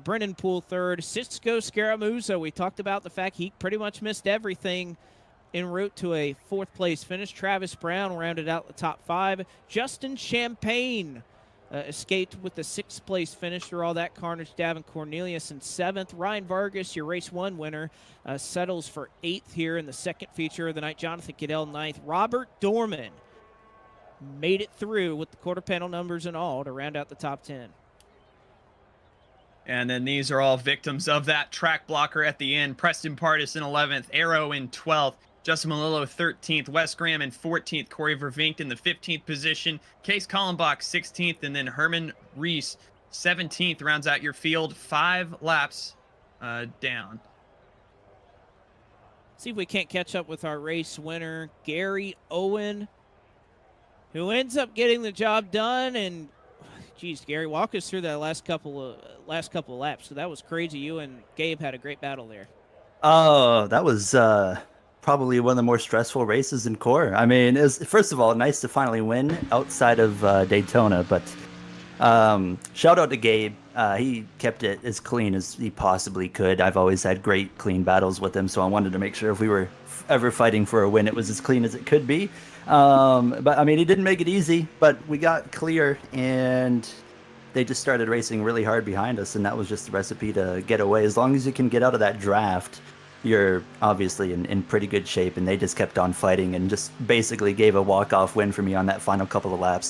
Brennan Poole 3rd. Cisco Scaramuzza, we talked about the fact he pretty much missed everything en route to a 4th place finish. Travis Brown rounded out the top 5. Justin Champagne escaped with the 6th place finish through all that carnage. Davin Cornelius in 7th. Ryan Vargas, your race 1 winner, settles for 8th here in the 2nd feature of the night. Jonathan Cadell 9th. Robert Dorman made it through with the quarter panel numbers and all to round out the top 10. And then these are all victims of that track blocker at the end. Preston Pardis in 11th, Arrow in 12th, Justin Malillo 13th, Wes Graham in 14th, Corey Vervinkt in the 15th position, Case Kallenbach 16th, and then Herman Reese 17th rounds out your field 5 laps down. See if we can't catch up with our race winner, Gary Owen, who ends up getting the job done. And geez, Gary, walk us through that last couple of laps. So that was crazy. You and Gabe had a great battle there. Oh, that was probably one of the more stressful races in Core. I mean, it was, first of all, nice to finally win outside of Daytona, but shout out to Gabe. He kept it as clean as he possibly could. I've always had great clean battles with him, so I wanted to make sure if we were ever fighting for a win, it was as clean as it could be. But I mean, he didn't make it easy, but we got clear, and they just started racing really hard behind us, and that was just the recipe to get away. As long as you can get out of that draft, you're obviously in pretty good shape, and they just kept on fighting and just basically gave a walk-off win for me on that final couple of laps.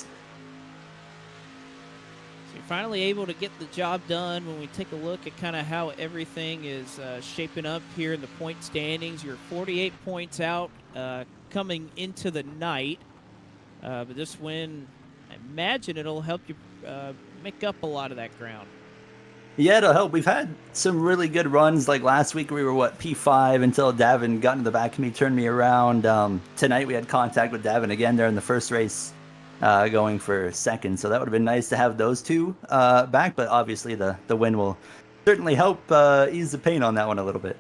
So you're finally able to get the job done. When we take a look at kind of how everything is shaping up here in the point standings, you're 48 points out coming into the night. But this win, I imagine it'll help you make up a lot of that ground. Yeah, it'll help. We've had some really good runs. Like last week, we were, P5 until Davin got in the back of me, turned me around. Tonight, we had contact with Davin again there in the first race. going for second. So that would have been nice to have those two back. But obviously the win will certainly help ease the pain on that one a little bit.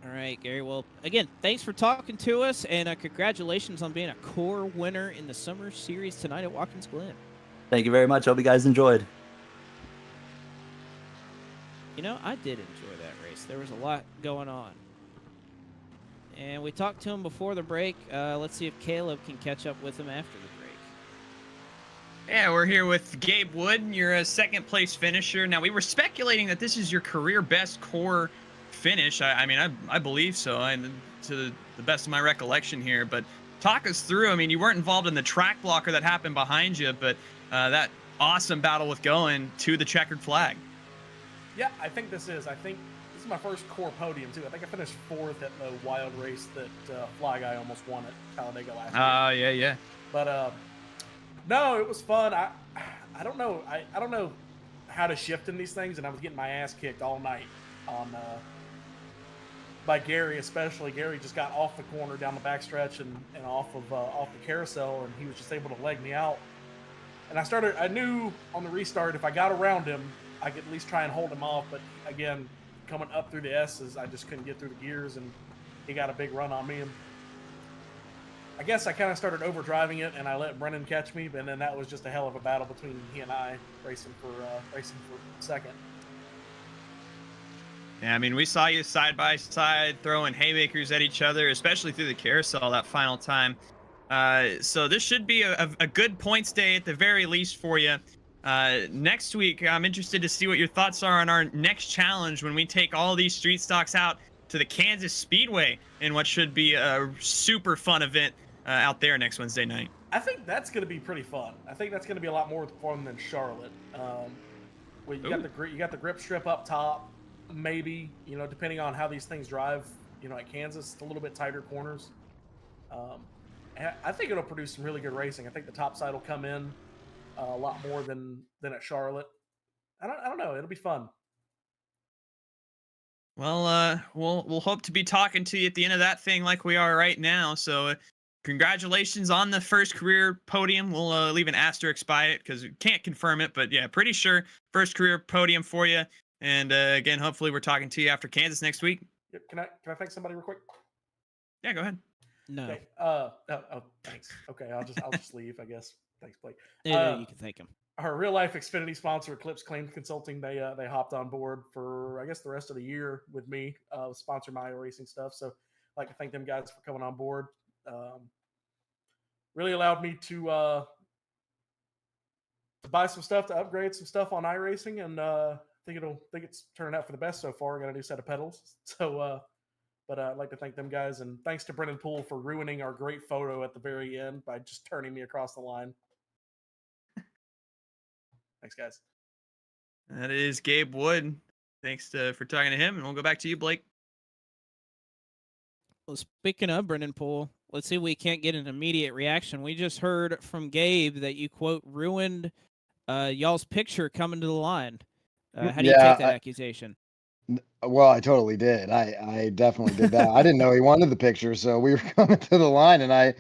All right, Gary. Well, again, thanks for talking to us, and congratulations on being a core winner in the Summer Series tonight at Watkins Glen. Thank you very much. Hope you guys enjoyed. You know, I did enjoy that race. There was a lot going on. And we talked to him before the break. Let's see if Caleb can catch up with him after the break. Yeah, we're here with Gabe Wood. You're a second-place finisher. Now, we were speculating that this is your career best core finish. I mean, I believe so, and to the best of my recollection here. But talk us through. I mean, you weren't involved in the track blocker that happened behind you, but that awesome battle with going to the checkered flag. Yeah, I think this is my first core podium too. I think I finished 4th at the wild race that Fly Guy almost won at Talladega last year. Yeah. But no, it was fun. I don't know. I don't know how to shift in these things, and I was getting my ass kicked all night on by Gary, especially. Gary just got off the corner down the backstretch and off the carousel, and he was just able to leg me out. And I knew on the restart if I got around him, I could at least try and hold him off. But again, coming up through the S's, I just couldn't get through the gears, and he got a big run on me. And I guess I kind of started overdriving it, and I let Brennan catch me. But then that was just a hell of a battle between he and I, racing for second. Yeah, I mean, we saw you side by side throwing haymakers at each other, especially through the carousel that final time. So this should be a good points day at the very least for you. Next week, I'm interested to see what your thoughts are on our next challenge when we take all these street stocks out to the Kansas Speedway in what should be a super fun event out there next Wednesday night. I think that's going to be pretty fun. I think that's going to be a lot more fun than Charlotte. Well, you got the grip strip up top, maybe, depending on how these things drive. At Kansas, it's a little bit tighter corners. I think it'll produce some really good racing. I think the top side will come in a lot more than at Charlotte. I don't know. It'll be fun. Well, we'll hope to be talking to you at the end of that thing like we are right now. So congratulations on the first career podium. We'll leave an asterisk by it because we can't confirm it. But yeah, pretty sure first career podium for you. And again, hopefully we're talking to you after Kansas next week. Can I thank somebody real quick? Yeah, go ahead. No. Okay. Thanks. Okay, I'll just leave, I guess. Thanks, Blake. Yeah, you can thank him. Our real life Xfinity sponsor, Eclipse Claims Consulting, they hopped on board for I guess the rest of the year with me, sponsor my racing stuff. So I'd like to thank them guys for coming on board. Really allowed me to buy some stuff, to upgrade some stuff on iRacing, and I think it's turning out for the best so far. I got a new set of pedals, so but I'd like to thank them guys, and thanks to Brennan Poole for ruining our great photo at the very end by just turning me across the line. Thanks, guys. That is Gabe Wood. Thanks for talking to him, and we'll go back to you, Blake. Well, speaking of Brendan Poole, let's see if we can't get an immediate reaction. We just heard from Gabe that you, quote, ruined y'all's picture coming to the line. How do you take that accusation? Well, I totally did. I definitely did that. I didn't know he wanted the picture, so we were coming to the line, and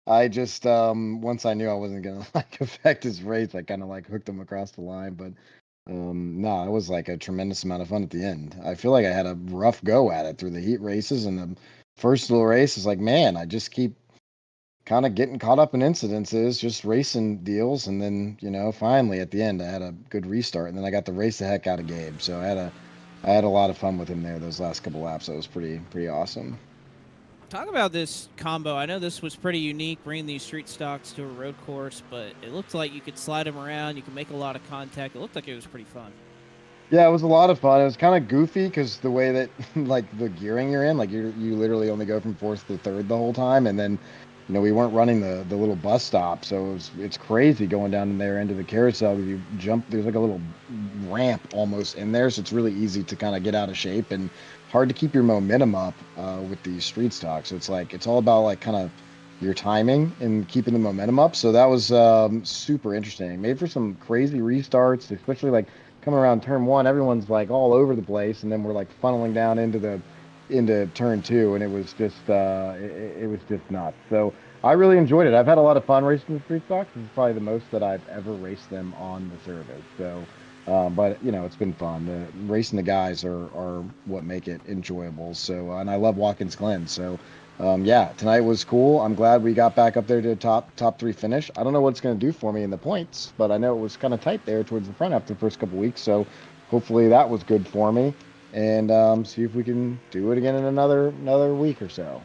I just once I knew I wasn't gonna affect his race, I kind of hooked him across the line. But no, it was a tremendous amount of fun at the end. I feel like I had a rough go at it through the heat races, and the first little race is man, I just keep kind of getting caught up in incidences, just racing deals, and then finally at the end I had a good restart, and then I got to race the heck out of Gabe. So I had a lot of fun with him there those last couple laps. That was pretty awesome. Talk about this combo. I know this was pretty unique, bringing these street stocks to a road course, but it looked like you could slide them around. You could make a lot of contact. It looked like it was pretty fun. Yeah, it was a lot of fun. It was kind of goofy because the way that the gearing you're in, you literally only go from fourth to third the whole time, and then we weren't running the little bus stop, so it's crazy going down in there into the carousel. You jump, there's a little ramp almost in there, so it's really easy to kind of get out of shape and hard to keep your momentum up with these street stocks. So it's all about kind of your timing and keeping the momentum up. So that was super interesting. Made for some crazy restarts, especially coming around turn one. Everyone's all over the place, and then we're funneling down into turn two, and it was just nuts. So I really enjoyed it. I've had a lot of fun racing the street stocks. This is probably the most that I've ever raced them on the service. So, but you know, it's been fun. Racing the guys are what make it enjoyable. So, and I love Watkins Glen. So, yeah, tonight was cool. I'm glad we got back up there to top three finish. I don't know what it's going to do for me in the points, but I know it was kind of tight there towards the front after the first couple weeks. So, hopefully that was good for me. And see if we can do it again in another week or so.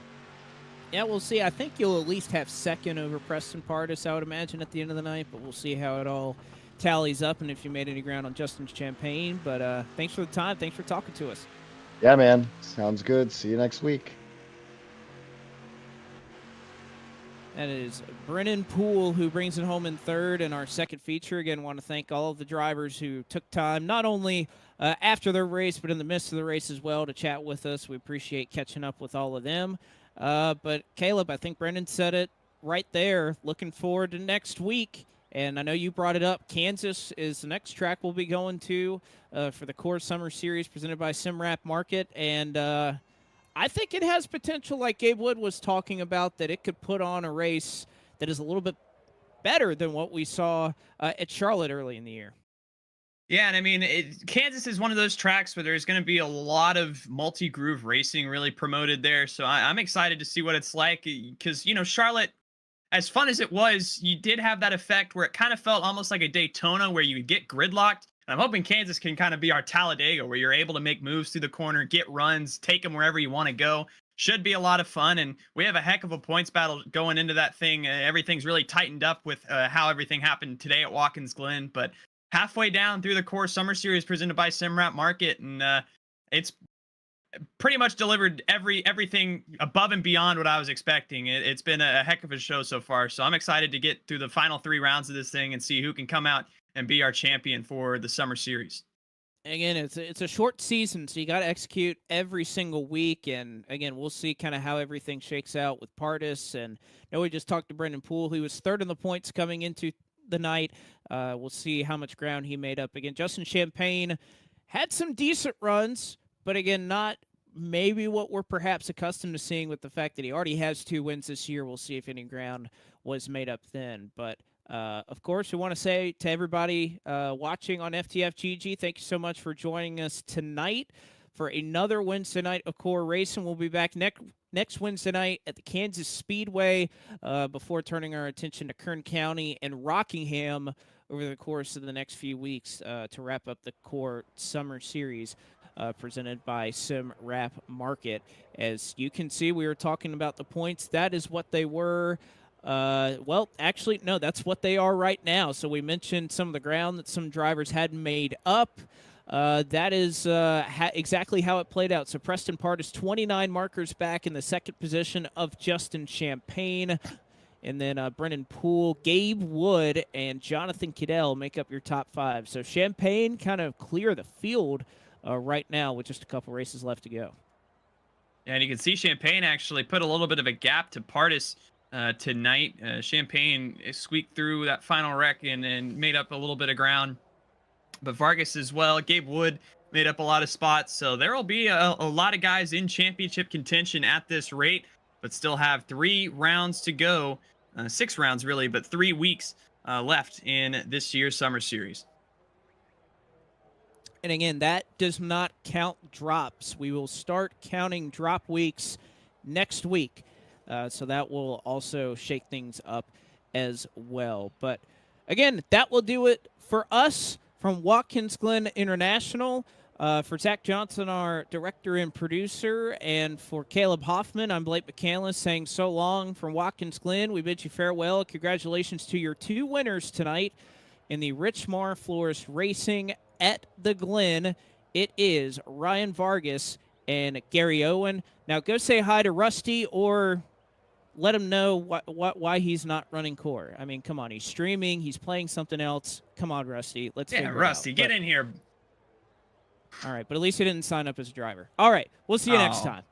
Yeah, we'll see. I think you'll at least have second over Preston Pardis, I would imagine, at the end of the night, but we'll see how it all tallies up and if you made any ground on Justin Champagne. But thanks for the time. Thanks for talking to us. Yeah, man. Sounds good. See you next week. That is Brennan Poole, who brings it home in third in our second feature. Again, want to thank all of the drivers who took time, not only after their race, but in the midst of the race as well, to chat with us. We appreciate catching up with all of them. But Caleb, I think Brendan said it right there. Looking forward to next week. And I know you brought it up. Kansas is the next track we'll be going to for the Core Summer Series presented by Simrap Market. And I think it has potential, like Gabe Wood was talking about, that it could put on a race that is a little bit better than what we saw at Charlotte early in the year. Yeah, and I mean, Kansas is one of those tracks where there's going to be a lot of multi-groove racing really promoted there. So I'm excited to see what it's like because, you know, Charlotte, as fun as it was, you did have that effect where it kind of felt almost like a Daytona where you get gridlocked. And I'm hoping Kansas can kind of be our Talladega where you're able to make moves through the corner, get runs, take them wherever you want to go. Should be a lot of fun. And we have a heck of a points battle going into that thing. Everything's really tightened up with how everything happened today at Watkins Glen. But halfway down through the Core Summer Series presented by Simrap Market, and it's pretty much delivered everything above and beyond what I was expecting. It's been a heck of a show so far, so I'm excited to get through the final 3 rounds of this thing and see who can come out and be our champion for the Summer Series. Again, it's a short season, so you got to execute every single week. And again, we'll see kind of how everything shakes out with Pardis. And I know we just talked to Brendan Poole, who was third in the points coming into the night. We'll see how much ground he made up. Again, Justin Champagne had some decent runs, but again, not maybe what we're perhaps accustomed to seeing with the fact that he already has 2 wins this year. We'll see if any ground was made up then. But of course, we want to say to everybody watching on FTFGG, thank you so much for joining us tonight for another Wednesday night of Core Racing. We'll be back next Wednesday night at the Kansas Speedway before turning our attention to Kern County and Rockingham over the course of the next few weeks to wrap up the Core Summer Series presented by Simrap Market. As you can see, we were talking about the points. That is what they were. Well, actually, no, that's what they are right now. So we mentioned some of the ground that some drivers hadn't made up. That is exactly how it played out. So Preston Pardis 29 markers back in the second position of Justin Champagne. And then Brennan Poole, Gabe Wood, and Jonathan Cadell make up your top 5. So Champagne kind of clear the field right now with just a couple races left to go. And you can see Champagne actually put a little bit of a gap to Pardis tonight. Champagne squeaked through that final wreck and made up a little bit of ground. But Vargas as well. Gabe Wood made up a lot of spots. So there will be a lot of guys in championship contention at this rate, but still have 3 rounds to go. 6 rounds, really, but 3 weeks left in this year's Summer Series. And again, that does not count drops. We will start counting drop weeks next week. So that will also shake things up as well. But again, that will do it for us from Watkins Glen International. For Zach Johnson, our director and producer, and for Caleb Hoffman, I'm Blake McCandless saying so long from Watkins Glen. We bid you farewell. Congratulations to your 2 winners tonight in the Richmar Florist Racing at the Glen. It is Ryan Vargas and Gary Owen. Now go say hi to Rusty or let him know why he's not running Core. I mean, come on, he's streaming, he's playing something else. Come on, Rusty, let's figure it out. Rusty, get in here. All right, but at least he didn't sign up as a driver. All right, we'll see you next time.